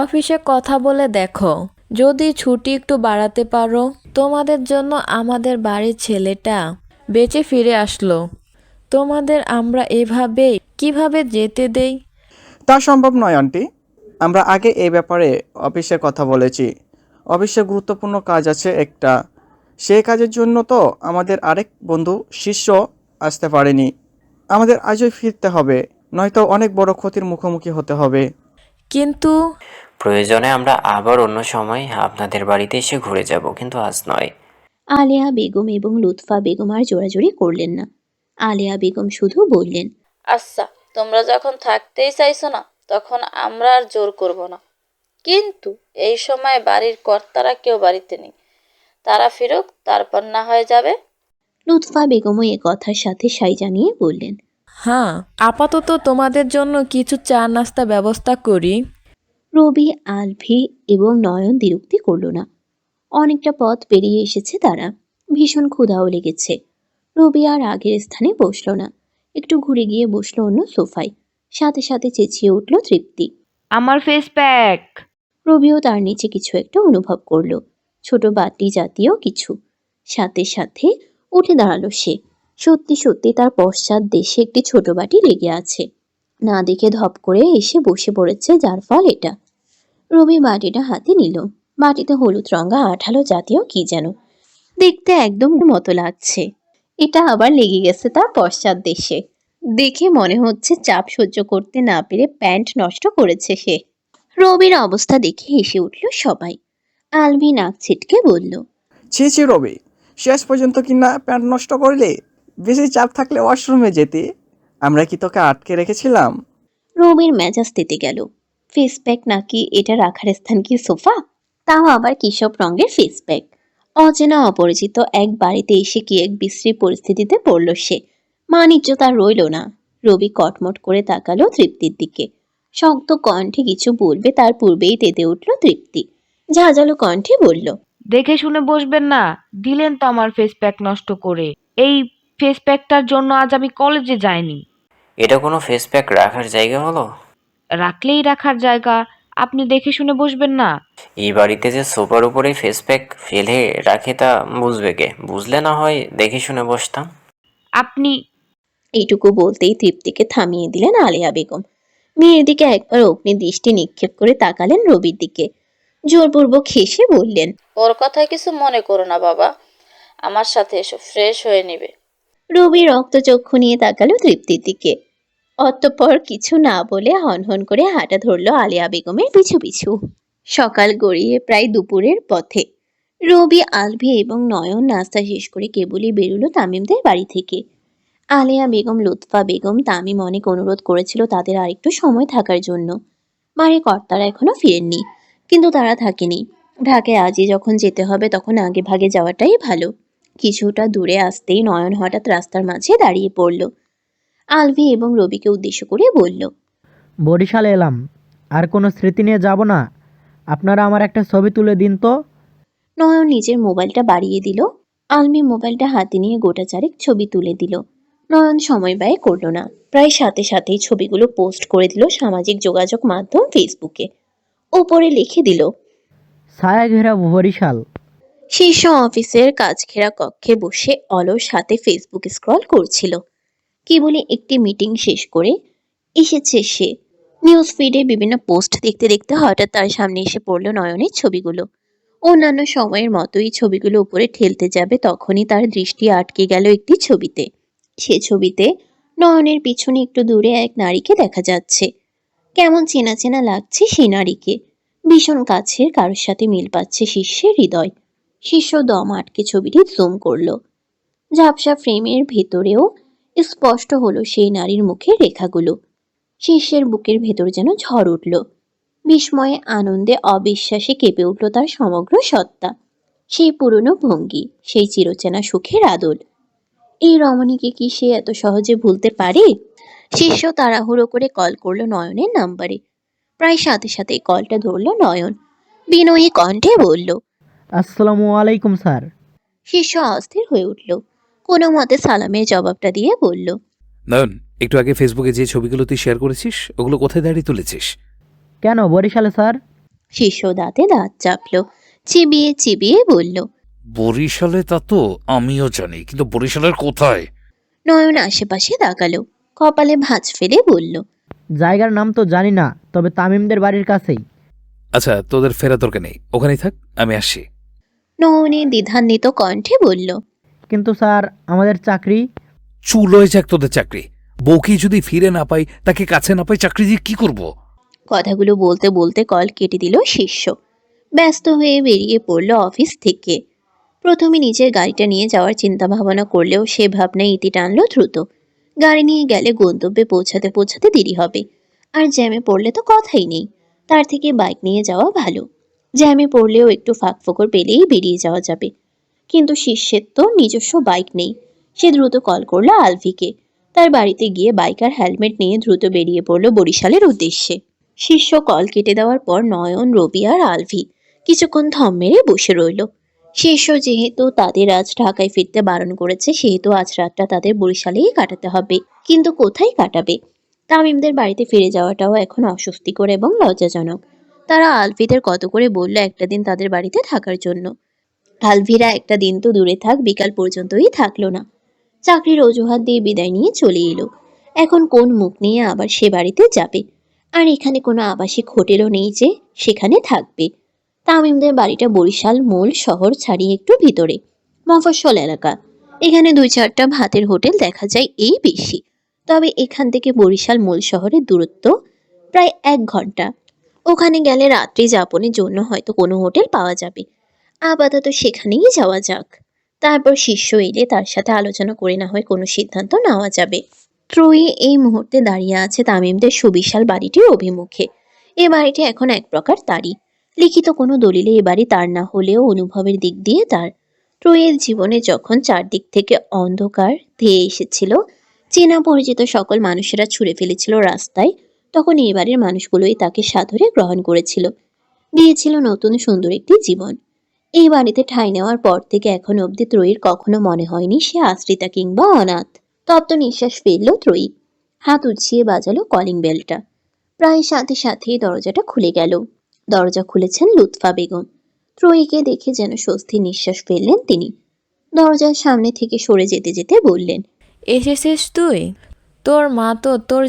অফিসে কথা বলে দেখো, যদি ছুটি একটু বাড়াতে পারো। তোমাদের জন্য আমাদের বাড়ির ছেলেটা বেঁচে ফিরে আসলো। তোমাদের আমরা এভাবে কিভাবে যেতে দেই? তা সম্ভব নয় আন্টি। আমরা আগে এই ব্যাপারে অফিসে কথা বলেছি। অফিসে গুরুত্বপূর্ণ কাজ আছে একটা। সেই কাজের জন্য তো আমাদের আরেক বন্ধু শিষ্য আসতে পারেনি। আমাদের আজই ফিরতে হবে, নয়তো অনেক বড় ক্ষতির মুখোমুখি হতে হবে। কিন্তু প্রয়োজনে আমরা আবার অন্য সময় আপনাদের বাড়িতে এসে ঘুরে যাব, কিন্তু আজ নয়। আলেয়া বেগম এবং লুৎফা বেগম আর জোরাজুরি করলেন না। আলেয়া বেগম শুধু বললেন, আচ্ছা, তোমরা যখন থাকতেই চাইছো না, তখন আমরা আর জোর করব না। কিন্তু এই সময় বাড়ির কর্তারা কেউ বাড়িতে নেই। তারা ফিরুক, তারপর না হয়ে যাবে। লুৎফা বেগমও এ কথার সাথে সাই জানিয়ে বললেন, হ্যাঁ, আপাতত তোমাদের জন্য কিছু চা নাস্তা ব্যবস্থা করি। রবি, আলভি এবং নয়ন দ্বিরুক্তি করল না। অনেকটা পথ পেরিয়ে এসেছে তারা, ভীষণ ক্ষুধাও লেগেছে। রবি আর আগের স্থানে বসল না, একটু ঘুরে গিয়ে বসলো অন্য সোফায়। সাথে সাথে চেঁচিয়ে উঠল তৃপ্তি, আমার ফেস প্যাক। রবিও তার নিচে কিছু একটা অনুভব করলো, ছোট বাটি জাতীয় কিছু। সাথে সাথে উঠে দাঁড়ালো সে। সত্যি সত্যি তার পশ্চাৎ দেশে একটি ছোট বাটি লেগে আছে। না দেখে ধপ করে এসে বসে পড়েছে, যার ফল এটা। রবি বাটিটা হাতে নিল। বাটিতে হলুদ রঙা আঠালো জাতীয় কি যেন, দেখতে একদম মতো লাগছে। এটা আবার লেগে গেছে তার পশ্চাৎ দেশে। দেখে মনে হচ্ছে চাপ সহ্য করতে না পেরে প্যান্ট নষ্ট করেছে সে। রবির অবস্থা দেখে হেসে উঠল সবাই। আলভি নাক ছিটকে বলল, ছি ছি রবি, শেষ পর্যন্ত কিনা প্যান্ট নষ্ট করলে। বেশি চাপ থাকলে ওয়াশরুমে যেতে। আমরা কি তোকে আটকে রেখেছিলাম? রবির মেজাজ তেতে গেল। ফেস প্যাক নাকি এটা রাখার স্থান কি সোফা? তাও আবার কিসব রঙের ফেস প্যাক। অচেনা অপরিচিত এক বাড়িতে এসে কি এক বিশ্রী পরিস্থিতিতে পড়ল সে। মানিজ্য তার রইল না। রবি কটমট করে তাকালো তৃপ্তির দিকে। শক্ত কণ্ঠে কিছু বলবে তার পূর্বেই তেতে উঠল তৃপ্তি। ঝাঁঝালো কণ্ঠে বলল, দেখে শুনে বসবেন না, দিলেন তো আমার ফেস প্যাক নষ্ট করে। এই ফেস প্যাকটার জন্য আজ আমি কলেজে যাইনি। এটা কোনো ফেস প্যাক রাখার জায়গা হলো? রাখলেই রাখার জায়গা, আপনি দেখে শুনে বসবেন না। এই বাড়িতে যে সোফার উপরে ফেস প্যাক ফেলে রাখে তা বুঝবে কে? বুঝলে না হয় দেখে শুনে বসতাম। আপনি এইটুকু বলতেই তৃপ্তিকে থামিয়ে দিলেন আলেয়া বেগম। মেয়ের দিকে একবার অগ্নি দৃষ্টি নিক্ষেপ করে তাকালেন রবির দিকে। জোরপূর্বক হেসে বললেন, ওর কথায় কিছু মনে করো না বাবা, আমার সাথে এসো, ফ্রেশ হয়ে নিবে। রবি রক্তচক্ষু নিয়ে তাকালো তৃপ্তির দিকে। অতঃপর কিছু না বলে হনহন করে হাঁটা ধরলো আলেয়া বেগমের পিছু পিছু। সকাল গড়িয়ে প্রায় দুপুরের পথে। রবি, আলভি এবং নয়ন নাস্তা শেষ করে কেবলই বেরোলো তামিমদের বাড়ি থেকে। আলেয়া বেগম, লুৎফা বেগম, তামিম অনেক অনুরোধ করেছিল তাদের আরেকটু সময় থাকার জন্য। বাড়ির কর্তারা এখনো ফিরেননি, কিন্তু তারা থাকেনি। ঢাকায় আজই যখন যেতে হবে তখন আগে ভাগে যাওয়াটাই ভালো। কিছুটা দূরে আসতেই নয়ন হঠাৎ রাস্তার মাঝে দাঁড়িয়ে পড়ল। আলভি এবং রবিকে উদ্দেশ্য করে বলল, বরিশালে এলাম, আর কোনো স্মৃতি নিয়ে যাব না। আপনারা আমার একটা ছবি তুলে দিন তো। নয়ন নিজের মোবাইলটা বাড়িয়ে দিল। আলমি মোবাইলটা হাতে নিয়ে গোটা চারেক ছবি তুলে দিল। নয়ন সময় ব্যয় করল না, প্রায় সাথে সাথেই ছবিগুলো পোস্ট করে দিল সামাজিক যোগাযোগ মাধ্যম ফেসবুকে। ওপরে লিখে দিল, ছায়া ঘেরা বরিশাল। শীর্ষ অফিসের কাজ ঘেরা কক্ষে বসে অলস হাতে ফেসবুক স্ক্রল করছিল। কেবলই একটি মিটিং শেষ করে এসেছে সে। নিউজ ফিডে বিভিন্ন পোস্ট দেখতে দেখতে হঠাৎ তার সামনে এসে পড়ল নয়নের ছবিগুলো। অন্যান্য সময়ের মতোই ছবিগুলো উপরে ঠেলতে যাবে তখনই তার দৃষ্টি আটকে গেল একটি ছবিতে। সে ছবিতে নয়নের পিছনে একটু দূরে এক নারীকে দেখা যাচ্ছে। কেমন চেনা চেনা লাগছে সে নারীকে। ভীষণ কাছের কারোর সাথে মিল পাচ্ছে শিষ্যের হৃদয়। শিষ্য দম আটকে ছবিটি জুম করলো। ঝাপসা ফ্রেমের ভেতরেও স্পষ্ট হলো সেই নারীর মুখের রেখাগুলো। শিষ্যের বুকের ভেতর যেন ঝড় উঠল। বিস্ময়ে, আনন্দে, অবিশ্বাসে কেঁপে উঠল তার সমগ্র সত্তা। সেই পুরনো ভঙ্গি, সেই চিরচেনা সুখের আদল। এই রমণীকে কি সে এত সহজে ভুলতে পারে? শিষ্য তাড়াহুড়ো করে কল করলো নয়নের নাম্বারে। প্রায় সাথে সাথে কলটা ধরল নয়ন। বিনয়ী কণ্ঠে বলল, আসসালামু আলাইকুম স্যার। শিষ্য অস্থির হয়ে উঠল। কোনো মতে সালামের জবাবটা দিয়ে বলল, নয়ন, একটু আগে ফেসবুকে যে ছবিগুলো তুই শেয়ার করেছিস ওগুলো কোথায় দাঁড়িয়ে তুলেছিস? কেন, বরিশালে স্যার? শিষ্য দাঁতে দাঁত চাপলো, চিবিয়ে চিবিয়ে বলল, বরিশালে তা তো আমিও জানি, কিন্তু বরিশালের কোথায়? নয়ন আশেপাশে তাকালো, কপালে ভাঁজ ফেলে বলল, জায়গার নাম তো জানি না, তবে তামিমদের বাড়ির কাছেই। আচ্ছা, তোদের ফেরা দরকার নেই, ওখানেই থাক, আমি আসছি। নয়নে দ্বিধান্বিত কণ্ঠে বলল, কিন্তু স্যার, আমাদের চাকরি? চুলোয় যাক তোদের চাকরি। বউকে যদি ফিরে না পাই, তাকে কাছে না পাই, চাকরি দিয়ে কি করব? কথাগুলো বলতে বলতে কল কেটে দিল শিষ্য। ব্যস্ত হয়ে বেরিয়ে পড়ল অফিস থেকে। প্রথমে নিজের গাড়িটা নিয়ে যাওয়ার চিন্তা ভাবনা করলেও সে ভাবনায় ইতি টানল দ্রুত। গাড়ি নিয়ে গেলে গন্তব্যে পৌঁছাতে পৌঁছাতে দেরি হবে, আর জ্যামে পড়লে তো কথাই নেই। তার থেকে বাইক নিয়ে যাওয়া ভালো। জ্যামে পড়লেও একটু ফাঁক ফোকর পেলেই বেরিয়ে যাওয়া যাবে। কিন্তু শিষ্যের তো নিজস্ব বাইক নেই। সে দ্রুত কল করলো আলভিকে। তার বাড়িতে গিয়ে বাইক আর হেলমেট নিয়ে দ্রুত বেরিয়ে পড়লো বরিশালের উদ্দেশ্যে। শিষ্য কল কেটে দেওয়ার পর নয়ন, রবি আর আলভি কিছুক্ষণ থম মেরে বসে রইল। শিষ্য যেহেতু তাদের আজ ঢাকায় ফিরতে বারণ করেছে, সেহেতু আজ রাতটা তাদের বরিশালেই কাটাতে হবে। কিন্তু কোথায় কাটাবে? তামিমদের বাড়িতে ফিরে যাওয়াটাও এখন অস্বস্তিকর এবং লজ্জাজনক। তারা আলভিদের কত করে বলল একটা দিন তাদের বাড়িতে থাকার জন্য। আলভিরা একটা দিন তো দূরে থাক, বিকাল পর্যন্তই থাকলো না। চাকরির অজুহাত দিয়ে বিদায় নিয়ে চলে এলো। এখন কোন মুখ নিয়ে আবার সে বাড়িতে যাবে? আর এখানে কোনো আবাসিক হোটেলও নেই যে সেখানে থাকবে। তামিমদের বাড়িটা বরিশাল মূল শহর ছাড়িয়ে একটু ভিতরে, মফস্বল এলাকা। এখানে 2-4টা ভাতের হোটেল দেখা যায়, এই বেশি। তবে এখান থেকে বরিশাল মূল শহরের দূরত্ব প্রায় 1 ঘন্টা। ওখানে গেলে রাত্রি যাপনের জন্য হয়তো কোনো হোটেল পাওয়া যাবে। আপাতত সেখানেই যাওয়া যাক। তারপর শিষ্য এলে তার সাথে আলোচনা করে না হয় কোনো সিদ্ধান্ত নেওয়া যাবে। ত্রয়ী এই মুহূর্তে দাঁড়িয়ে আছে তামিমদের সুবিশাল বাড়িটির অভিমুখে। এ বাড়িটি এখন এক প্রকার তারই। লিখিত কোনো দলিলে এ বাড়ি তার না হলেও অনুভবের দিক দিয়ে তার। ত্রয়ীর জীবনে যখন চারদিক থেকে অন্ধকার ধেয়ে এসেছিল, চেনা পরিচিত সকল মানুষেরা ছুঁড়ে ফেলেছিল রাস্তায়, তখন এই বাড়ির মানুষগুলোই তাকে সাদরে গ্রহণ করেছিল, দিয়েছিল নতুন সুন্দর একটি জীবন। এই বাড়িতে ঠাঁই নেওয়ার পর থেকে এখন অবধি ত্রয়ীর কখনো মনে হয়নি সে আশ্রিতা কিংবা অনাথ। তপ্ত নিঃশ্বাস ফেলল ত্রয়ী। হাত উঠিয়ে বাজালো কলিং বেলটা। প্রায় সাথে সাথেই দরজাটা খুলে গেল। দরজা খুলেছেন লুৎফা বেগম। ত্রয়ীকে দেখে যেন স্বস্তির নিঃশ্বাস ফেললেন তিনি। দরজার সামনে থেকে সরে যেতে যেতে বললেন, এসেছিস তুই? তোর মা তো তোর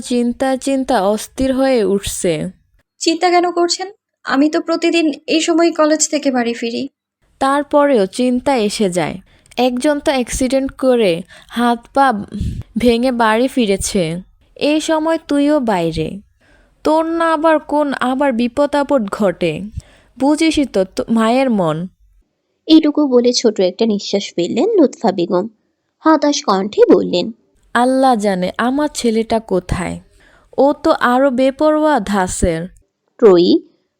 চিন্তা অস্থির হয়ে উঠছে। চিন্তা কেন করছেন? আমি তো প্রতিদিন এই সময় কলেজ থেকে বাড়ি ফিরি। তারপরেও চিন্তা এসে যায়। একজন তো অ্যাক্সিডেন্ট করে হাত পা ভেঙে বাড়ি ফিরেছে, এই সময় তুইও বাইরে। তোর না আবার বিপদ আপদ ঘটে। বুঝিসই তো মায়ের মন। এইটুকু বলে ছোট একটা নিঃশ্বাস ফেললেন লুৎফা বেগম। হতাশ কণ্ঠে বললেন, আল্লাহ জানে আমার ছেলেটা কোথায়। ও তো আরো বেপরোয়া ধাসের। ত্রয়ী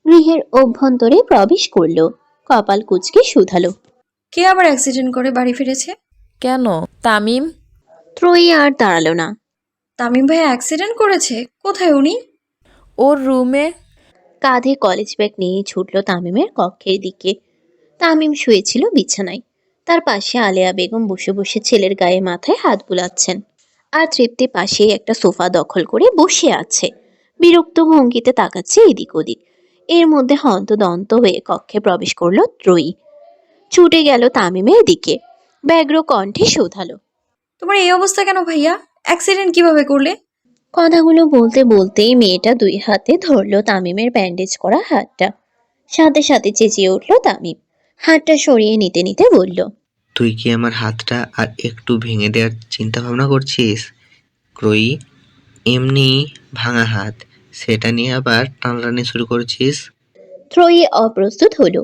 গৃহের অভ্যন্তরে প্রবেশ করল। কপাল কুঁচকে শুধালো, কে আবার অ্যাক্সিডেন্ট করে বাড়ি ফিরেছে? কেন, তামিম? ত্রয়ী আর দাঁড়ালো না। তামিম ভাই অ্যাক্সিডেন্ট করেছে? কোথায় উনি? ওর রুমে। কাঁধে কলেজ ব্যাগ নিয়ে ছুটল তামিমের কক্ষের দিকে। তামিম শুয়েছিল বিছানায়। তার পাশে আলেয়া বেগম বসে বসে ছেলের গায়ে মাথায় হাত বুলাচ্ছেন। আর তৃপ্তি পাশেই একটা সোফা দখল করে বসে আছে, বিরক্ত ভঙ্গিতে তাকাচ্ছে এদিক ওদিক। এর মধ্যে হন্তদন্ত হয়ে কক্ষে প্রবেশ করলো ত্রয়ী। ছুটে গেল তামিমের দিকে, ব্যগ্র কণ্ঠে শোধালো, তোমার এই অবস্থা কেন ভাইয়া? অ্যাক্সিডেন্ট কিভাবে করলে? কথাগুলো বলতে বলতেই মেয়েটা 2 হাতে ধরলো তামিমের ব্যান্ডেজ করা হাতটা। সাথে সাথে চেঁচিয়ে উঠল তামিম। হাতটা সরিয়ে নিতে নিতে বলল, তুই কি আমার হাতটা আর একটু ভেঙে দেওয়ার চিন্তা ভাবনা করছিস? ক্রয়ী, এমনি ভাঙা হাত, সেটা নিয়ে আবার টানাটানি শুরু করছিস? ত্রয়ী অপ্রস্তুত হলো,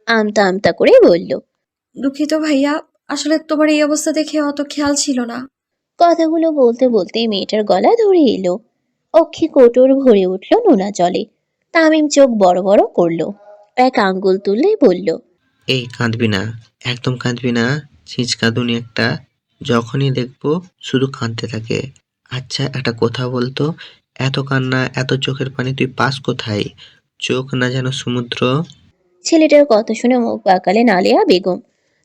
আমতা আমতা করে বলল। দুঃখিত ভাইয়া, আসলে তোমার এই অবস্থা দেখে অত খেয়াল ছিল না। কথাগুলো বলতে বলতে মেয়েটার গলা ধরে এলো। অক্ষি কোটর ভরে উঠল নোনা জলে। তামিম চোখ বড় বড় করলো, এক আঙ্গুল তুলে বলল, এই কাঁদবি না, একদম কাঁদবি না, ছিঁচকাঁদুনি একটা। যখনই দেখবো শুধু কাঁদতে থাকে। আচ্ছা একটা কথা বলতো, এত কান্না এত চোখের পানি তুই পাস কোথায়? চোখ না যেন সমুদ্র। ছেলেটার কথা শুনে মুখ বাঁকালেন আলেয়া বেগম।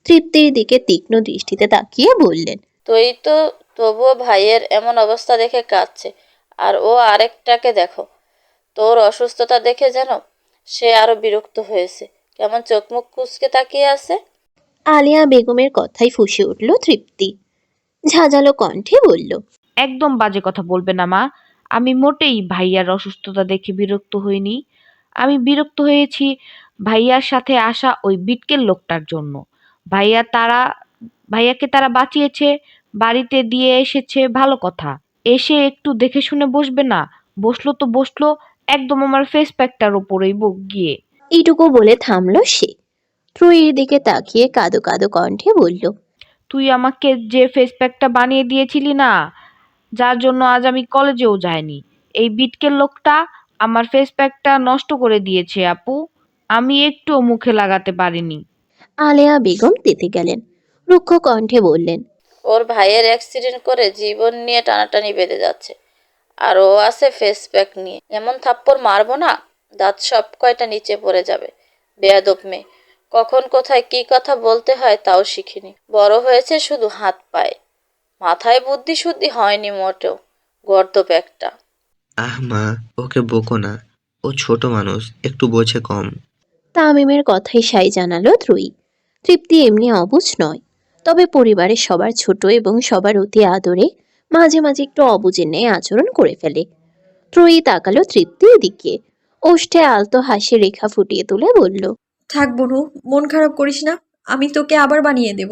তৃপ্তির দিকে তীক্ষ্ণ দৃষ্টিতে তাকিয়ে বললেন, তুই তো তবুও ভাইয়ের এমন অবস্থা দেখে কাঁদছে, আর ও আরেকটাকে দেখো। তোর অসুস্থতা দেখে যেন সে আরো বিরক্ত হয়েছে, কেমন চোখ মুখ কুঁচকে তাকিয়ে আছে। আলেয়া বেগমের কথাই ফুঁসে উঠল তৃপ্তি। ঝাঁঝালো কণ্ঠে বলল, একদম বাজে কথা বলবে না মা। আমি মোটেই ভাইয়ার অসুস্থতা দেখে বিরক্ত হইনি। আমি বিরক্ত হয়েছি ভাইয়ার সাথে আসা ওই বিটকেল লোকটার জন্য। ভাইয়া তারা ভাইয়াকে তারা বাঁচিয়েছে, বাড়িতে দিয়ে এসেছে, ভালো কথা। এসে একটু দেখে শুনে বসবে না? বসলো তো বসলো, একদম আমার ফেস প্যাকটার ওপরেই গিয়ে। এইটুকু বলে থামলো সে। ত্রয়ীর দিকে তাকিয়ে কাঁদো কাঁদো কণ্ঠে বলল, তুই আমাকে যে ফেস প্যাকটা বানিয়ে দিয়েছিলি না, যার জন্য আজ আমি কলেজেও যাইনি, এই বিটকেল লোকটা আমার ফেস প্যাকটা নষ্ট করে দিয়েছে আপু। আমি একটুও মুখে লাগাতে পারিনি। আলেয়া বেগম তেতে গেলেন। রুক্ষ কণ্ঠে বললেন, ওর ভাইয়ের অ্যাক্সিডেন্ট করে জীবন নিয়ে টানাটানি বেঁধে যাচ্ছে, আর ও আছে ফেস প্যাক নিয়ে। এমন থাপ্পড় মারবো না, দাঁত সব কয়টা নিচে পড়ে যাবে। বেয়াদব মেয়ে, কখন কোথায় কি কথা বলতে হয় তাও শিখিনি। বড় হয়েছে শুধু হাত পায়ে, মাথায় বুদ্ধি শুদ্ধি হয়নি মোটেও। গর্দপ একটা। আহ মা, ওকে বকো না, ও ছোট মানুষ, একটু বোঝে কম। তামিমের কথাই সাই জানালো ত্রয়ী। তৃপ্তি এমনি অবুঝ নয়, তবে পরিবারের সবার ছোট এবং সবার অতি আদরে মাঝে মাঝে একটু অবুঝের ন্যায় আচরণ করে ফেলে। ত্রয়ী তাকালো তৃপ্তির দিকে, ওষ্ঠে আলতো হাসি রেখা ফুটিয়ে তুলে বলল, থাক বনু, মন খারাপ করিস না, আমি তোকে আবার বানিয়ে দেব।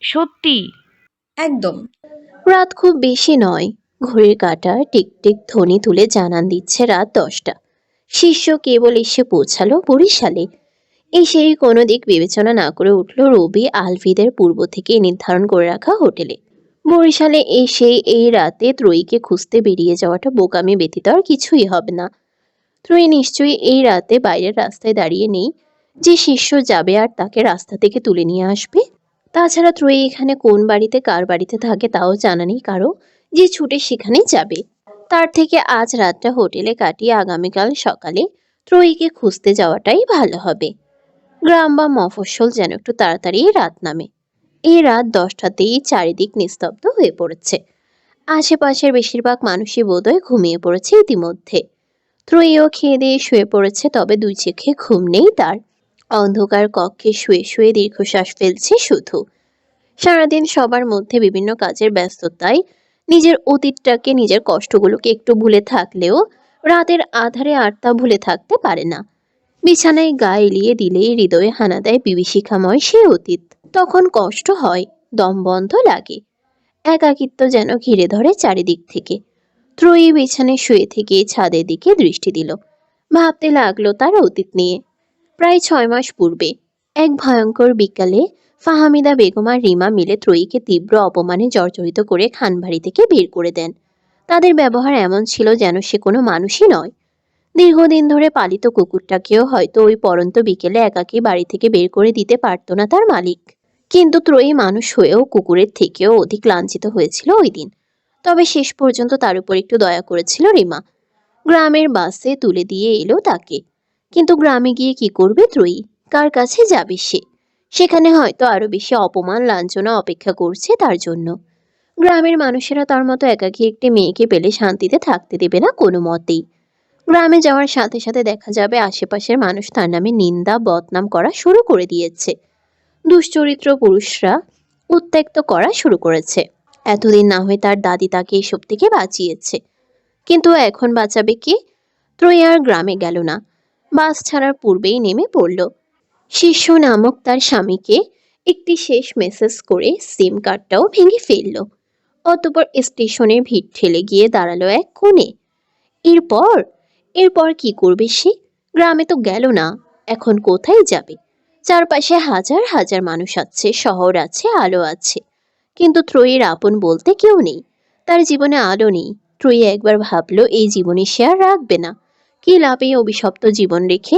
সত্যি? একদম। রাত খুব বেশি নয়। ঘড়ির কাঁটার টিকটিক ধ্বনি তুলে জানান দিচ্ছে রাত 10টা। শিষ্য কেবল এসে পৌঁছালো বরিশালে। এসেই কোনো দিক বিবেচনা না করে উঠল রবি আলভিদের পূর্ব থেকে নির্ধারণ করে রাখা হোটেলে। বরিশালে এসে এই রাতে ত্রয়ীকে খুঁজতে বেরিয়ে যাওয়াটা বোকামি ব্যতীত আর কিছুই হবে না। ত্রয়ী নিশ্চয়ই এই রাতে বাইরের রাস্তায় দাঁড়িয়ে নেই যে শিষ্য যাবে আর তাকে রাস্তা থেকে তুলে নিয়ে আসবে। তাছাড়া ত্রয়ী এখানে কোন বাড়িতে কার বাড়িতে থাকে তাও জানা নেই কারো, যে ছুটে সেখানেই যাবে। তার থেকে আজ রাতটা হোটেলে কাটিয়ে আগামীকাল সকালে ত্রয়ীকে খুঁজতে যাওয়াটাই ভালো হবে। গ্রাম বা মফস্বল যেন একটু তাড়াতাড়ি রাত নামে। এই রাত 10টাতেই চারিদিক নিস্তব্ধ হয়ে পড়েছে। আশেপাশের বেশিরভাগ মানুষই বোধহয় ঘুমিয়ে পড়েছে ইতিমধ্যে। ত্রয়ীও খেয়ে দিয়ে শুয়ে পড়েছে, তবে দুই চোখে ঘুম নেই তার। অন্ধকার কক্ষে শুয়ে শুয়ে দীর্ঘশ্বাস ফেলছে শুধু। সারাদিন সবার মধ্যে বিভিন্ন কাজের ব্যস্ততায় নিজের অতীতটাকে, নিজের কষ্টগুলোকে একটু ভুলে থাকলেও রাতের আধারে আর তা ভুলে থাকতে পারে না। বিছানায় গা এলিয়ে দিলেই হৃদয়ে হানা দেয় বিভীষিকাময় সে অতীত। তখন কষ্ট হয়, দম বন্ধ লাগে, একাকিত্ব যেন ঘিরে ধরে চারিদিক থেকে। ত্রয়ী বিছানায় শুয়ে থেকে ছাদের দিকে দৃষ্টি দিল। ভাবতে লাগলো তার অতীত নিয়ে। প্রায় 6 মাস পূর্বে এক ভয়ঙ্কর বিকালে ফাহামিদা বেগম আর রিমা মিলে ত্রয়ীকে তীব্র অপমানে জর্জরিত করে খানবাড়ি থেকে বের করে দেন। তাদের ব্যবহার এমন ছিল যেন সে কোনো মানুষই নয়। দীর্ঘদিন ধরে পালিত কুকুরটাকেও হয়তো ওই পরন্ত বিকেলে একাকী বাড়ি থেকে বের করে দিতে পারত না তার মালিক। কিন্তু ত্রয়ী মানুষ হয়েও কুকুরের থেকেও অধিক লাঞ্ছিত হয়েছিল ওই দিন। তবে শেষ পর্যন্ত তার উপর একটু দয়া করেছিল রিমা। গ্রামের বাসে তুলে দিয়ে এলো তাকে। কিন্তু গ্রামে গিয়ে কি করবে ত্রয়ী? কার কাছে যাবে সে? সেখানে হয়তো আরো বেশি অপমান লাঞ্ছনা অপেক্ষা করছে তার জন্য। গ্রামের মানুষেরা তার মতো একাকী একটি মেয়েকে পেলে শান্তিতে থাকতে দেবে না কোনো মতেই। গ্রামে যাওয়ার সাথে সাথে দেখা যাবে আশেপাশের মানুষ তার নামে নিন্দা বদনাম করা শুরু করে দিয়েছে। দুশ্চরিত্র পুরুষরা উত্ত্যক্ত করা শুরু করেছে। এতদিন না হয়ে তার দাদি তাকে এসব থেকে বাঁচিয়েছে, কিন্তু এখন বাঁচাবে কে? ত্রয়ী আর গ্রামে গেল না। বাস ছাড়ার পূর্বেই নেমে পড়ল। শিষ্য নামক তার স্বামীকে একটি শেষ মেসেজ করে সিম কার্ডটাও ভেঙে ফেলল। অতঃপর স্টেশনের ভিড় ঠেলে গিয়ে দাঁড়ালো এক কোণে। এরপর এরপর কি করবে সে? গ্রামে তো গেল না, এখন কোথায় যাবে? চারপাশে হাজার হাজার মানুষ আছে, শহর আছে, আলো আছে, কিন্তু ত্রয়ীর আপন বলতে কেউ নেই। তার জীবনে আলো নেই। ত্রয়ী একবার ভাবলো এই জীবনে সে আর রাখবে না। কি লাভ এই অভিশপ্ত জীবন রেখে,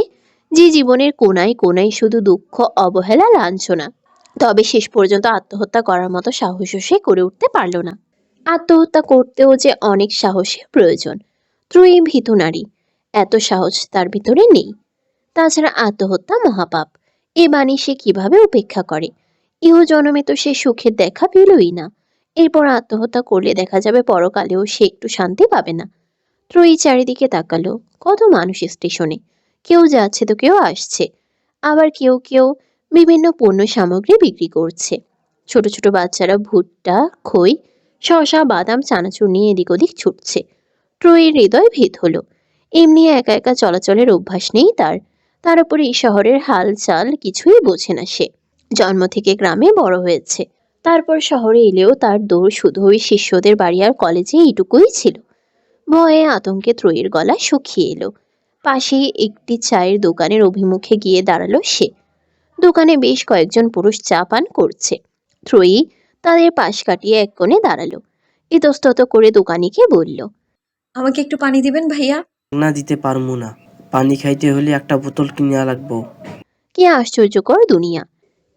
যে জীবনের কোনায় কোনায় শুধু দুঃখ, অবহেলা, লাঞ্ছনা। তবে শেষ পর্যন্ত আত্মহত্যা করার মতো সাহসও সে করে উঠতে পারল না। আত্মহত্যা করতেও যে অনেক সাহসের প্রয়োজন। ত্রয়ী ভীতু নারী, এত সাহস তার ভিতরে নেই। তাছাড়া আত্মহত্যা মহাপাপ, এ বাণী সে কিভাবে উপেক্ষা করে? ইহজন্মে তো সে সুখের দেখা পেলই না, এরপর আত্মহত্যা করলে দেখা যাবে পরকালেও সে একটু শান্তি পাবে না। ত্রয়ী চারিদিকে তাকালো, কত মানুষ স্টেশনে, কেউ যাচ্ছে তো কেউ আসছে, আবার কেউ কেউ বিভিন্ন পণ্য সামগ্রী বিক্রি করছে। ছোট ছোট বাচ্চারা ভুট্টা, খই, শসা, বাদাম, চানাচুর নিয়ে এদিক ওদিক ছুটছে। ত্রয়ীর হৃদয় ভীত হলো। এমনি একা একা চলাচলের অভ্যাস নেই তার, তার উপরে এই শহরের হাল চাল কিছুই বোঝে না সে। জন্ম থেকে গ্রামে বড় হয়েছে, তারপর শহরে এলেও তার দৌড় শুধু ওই শিষ্যদের বাড়ি আর কলেজে এইটুকুই ছিল। ভয়ে আতঙ্কে ত্রয়ীর গলা শুকিয়ে এলো। পাশেই একটি চায়ের দোকানের অভিমুখে গিয়ে দাঁড়ালো সে। দোকানে বেশ কয়েকজন পুরুষ চা পান করছে। ত্রয়ী তাদের পাশ কাটিয়ে এক কোণে দাঁড়ালো, ইতস্তত করে দোকানিকে বলল, আমাকে একটু পানি দিবেন ভাইয়া? না, দিতে পারবো না। পানি খাইতে হলে একটা বোতল কিনে লাগবো। কি আশ্চর্যকর দুনিয়া!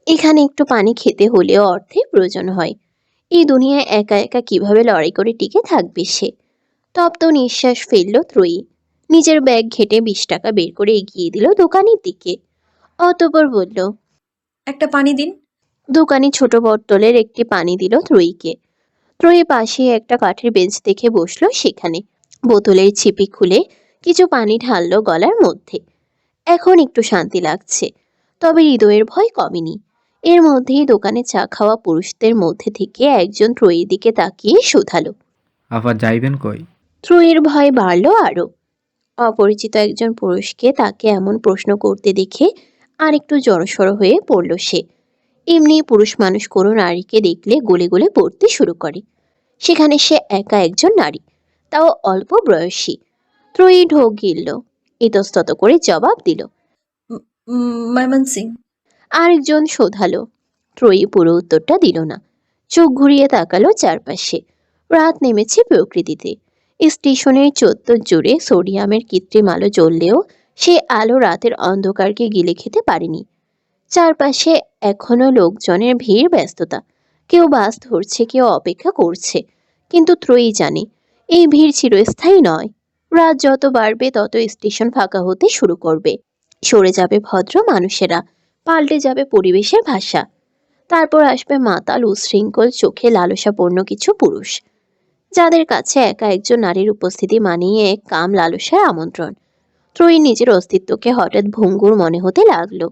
এখানে একটু পানি খেতে হলেও অর্থের প্রয়োজন হয়। এই দুনিয়ায় একা একা কিভাবে লড়াই করে টিকে থাকবে সে? তপ্ত নিঃশ্বাস ফেলল ত্রয়ী। নিজের ব্যাগ ঘেটে 20 টাকা বের করে এগিয়ে দিল দোকানের দিকে। অতঃপর বলল, একটা পানি দিন। দোকানি ছোট বোতলের একটি পানি দিল ত্রয়ীকে। ত্রয়ী পাশে একটা কাঠের বেঞ্চ দেখে বসলো সেখানে। বোতলের ছিপি খুলে কিছু পানি ঢাললো গলার মধ্যে। এখন একটু শান্তি লাগছে, তবে হৃদয়ের ভয় কমেনি। এর মধ্যেই দোকানে চা খাওয়া পুরুষদের মধ্যে থেকে একজন ত্রয়ীর দিকে তাকিয়ে শুধালো। আবার যাইবেন কই? ত্রয়ীর ভয় বাড়ল আরো। অপরিচিত একজন পুরুষকে তাকে এমন প্রশ্ন করতে দেখে আর একটু জড়সড় হয়ে পড়ল সে। এমনি পুরুষ মানুষ কোনো নারীকে দেখলে গলে গলে পড়তে শুরু করে, সেখানে সে একা একজন নারী, তাও অল্প বয়সী। ত্রয়ী ঢোক গিলল, ইতস্তত করে জবাব দিল, ময়মনসিং। আরেকজন শোধালো। ত্রয়ী পুরো উত্তরটা দিল না, চোখ ঘুরিয়ে তাকালো চারপাশে। রাত নেমেছে প্রকৃতিতে। স্টেশনের চত্বর জুড়ে সোডিয়ামের কৃত্রিম আলো জ্বললেও সে আলো রাতের অন্ধকারকে গিলে খেতে পারেনি। চারপাশে এখনো লোকজনের ভিড়, ব্যস্ততা, কেউ বাস ধরছে, কেউ অপেক্ষা করছে। কিন্তু ত্রয়ী জানে এই ভিড় চিরস্থায়ী নয়। রাত যত বাড়বে তত স্টেশন ফাঁকা হতে শুরু করবে, সরে যাবে ভদ্র মানুষেরা, পাল্টে যাবে পরিবেশের ভাষা। তারপর আসবে মাতাল, উশৃঙ্খল, চোখে লালসাপূর্ণ কিছু পুরুষ, যাদের কাছে একা একজন নারীর উপস্থিতি মানিয়ে এক কাম লালসার আমন্ত্রণ। ত্রয়ী নিজের অস্তিত্বকে হঠাৎ ভঙ্গুর মনে হতে লাগলো।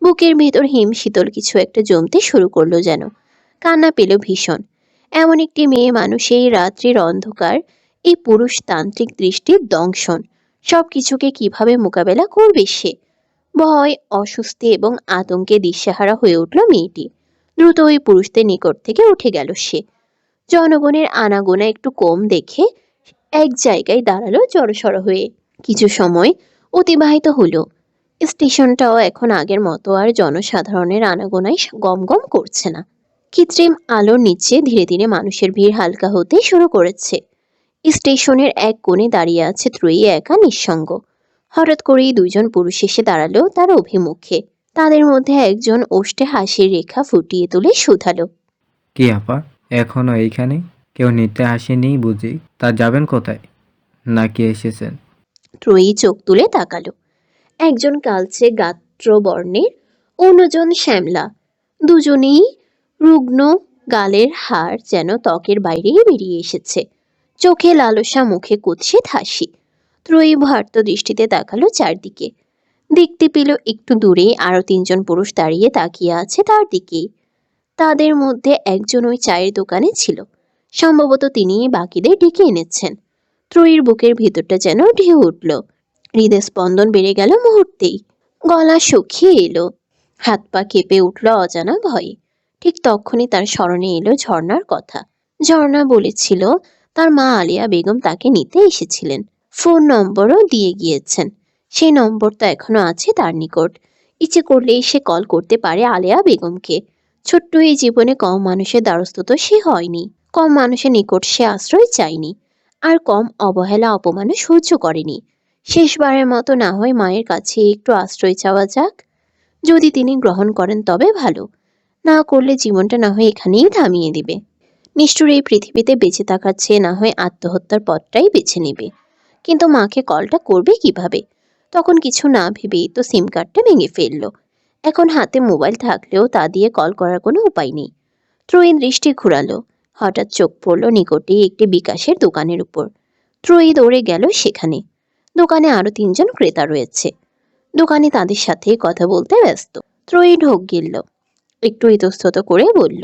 বুকের ভেতর হিম শীতল কিছু একটা জমতে শুরু করলো যেন। কান্না পেল ভীষণ। এমন একটি মেয়ে মানুষ, এই রাত্রির অন্ধকার, এই পুরুষতান্ত্রিক দৃষ্টির দংশন, সব কিছুকে কিভাবে মোকাবেলা করবে সে? ভয়, অস্বস্তি এবং আতঙ্কে দিশেহারা হয়ে উঠল মেয়েটি। দ্রুত ওই পুরুষদের নিকট থেকে উঠে গেল সে। জনগণের আনাগোনা একটু কম দেখে এক জায়গায় দাঁড়ালো জড়সড় হয়ে। কিছু সময় অতিবাহিত হলো। স্টেশনটাও এখন আগের মতো আর জনসাধারণের আনাগোনায় গমগম করছে না। কৃত্রিম আলোর নিচে ধীরে ধীরে মানুষের ভিড় হালকা হতে শুরু করেছে। স্টেশনের এক কোণে দাঁড়িয়ে আছে ত্রয়ী, একা নিঃসঙ্গ। হঠাৎ করেই দুইজন পুরুষ এসে দাঁড়ালো তার অভিমুখে। তাদের মধ্যে একজন ওষ্ঠে হাসির রেখা ফুটিয়ে তুলে শুধালো, কি আপা, এখনো এইখানে? কেউ নিতে আসেনি বুঝি? তা যাবেন কোথায়? নাকি এসেছেন? ত্রয়ী চোখ তুলে তাকালো। একজন কালচে গাত্র বর্ণের, অন্যজন শ্যামলা। দুজনেই রুগ্ন, গালের হাড় যেন ত্বকের বাইরেই বেরিয়ে এসেছে। চোখে লালসা, মুখে কুৎসিত হাসি। ত্রয়ী ভার্ত দৃষ্টিতে তাকালো চারদিকে। দেখতে পেল একটু দূরে আরো 3 জন পুরুষ দাঁড়িয়ে তাকিয়ে আছে তার দিকেই। তাদের মধ্যে একজন ওই চায়ের দোকানে ছিল, সম্ভবত তিনিই বাকিদের ডেকে এনেছেন। ত্রয়ীর বুকের ভিতরটা যেন ঢেউ উঠল, হৃদয় স্পন্দন বেড়ে গেল মুহূর্তেই। গলা শুকিয়ে এলো, হাত পা কেঁপে উঠল অজানা ভয়ে। ঠিক তখনই তার স্মরণে এলো ঝর্ণার কথা। ঝর্ণা বলেছিল তার মা আলিয়া বেগম তাকে নিতে এসেছিলেন। ফোন নম্বরও দিয়ে গিয়েছেন। সেই নম্বরটা এখনো আছে তার নিকট। ইচ্ছে করলেই সে কল করতে পারে আলেয়া বেগমকে। ছোট্ট এই জীবনে কম মানুষের দ্বারস্থ তো সে হয়নি, কম মানুষের নিকট সে আশ্রয় চায়নি, আর কম অবহেলা অপমানও সহ্য করেনি। শেষবারের মতো না হয় মায়ের কাছে একটু আশ্রয় চাওয়া যাক। যদি তিনি গ্রহণ করেন তবে ভালো, না করলে জীবনটা না হয় এখানেই থামিয়ে দিবে। নিষ্ঠুর এই পৃথিবীতে বেঁচে থাকার চেয়ে না হয় আত্মহত্যার পথটাই বেছে নেবে। কিন্তু মাকে কলটা করবে কিভাবে? তখন কিছু না ভেবেই তো সিম কার্ডটা ভেঙে ফেললো। এখন হাতে মোবাইল থাকলেও তা দিয়ে কল করার কোনো উপায় নেই। ত্রয়ী দৃষ্টি ঘুরালো। হঠাৎ চোখ পড়ল নিকটেই একটি বিকাশের দোকানের উপর। ত্রয়ী দৌড়ে গেল সেখানে। দোকানে আরো 3 জন ক্রেতা রয়েছে। দোকানে তাদের সাথে কথা বলতে ব্যস্ত। ত্রয়ী ঢোক গিলল, একটু ইতস্তত করে বলল,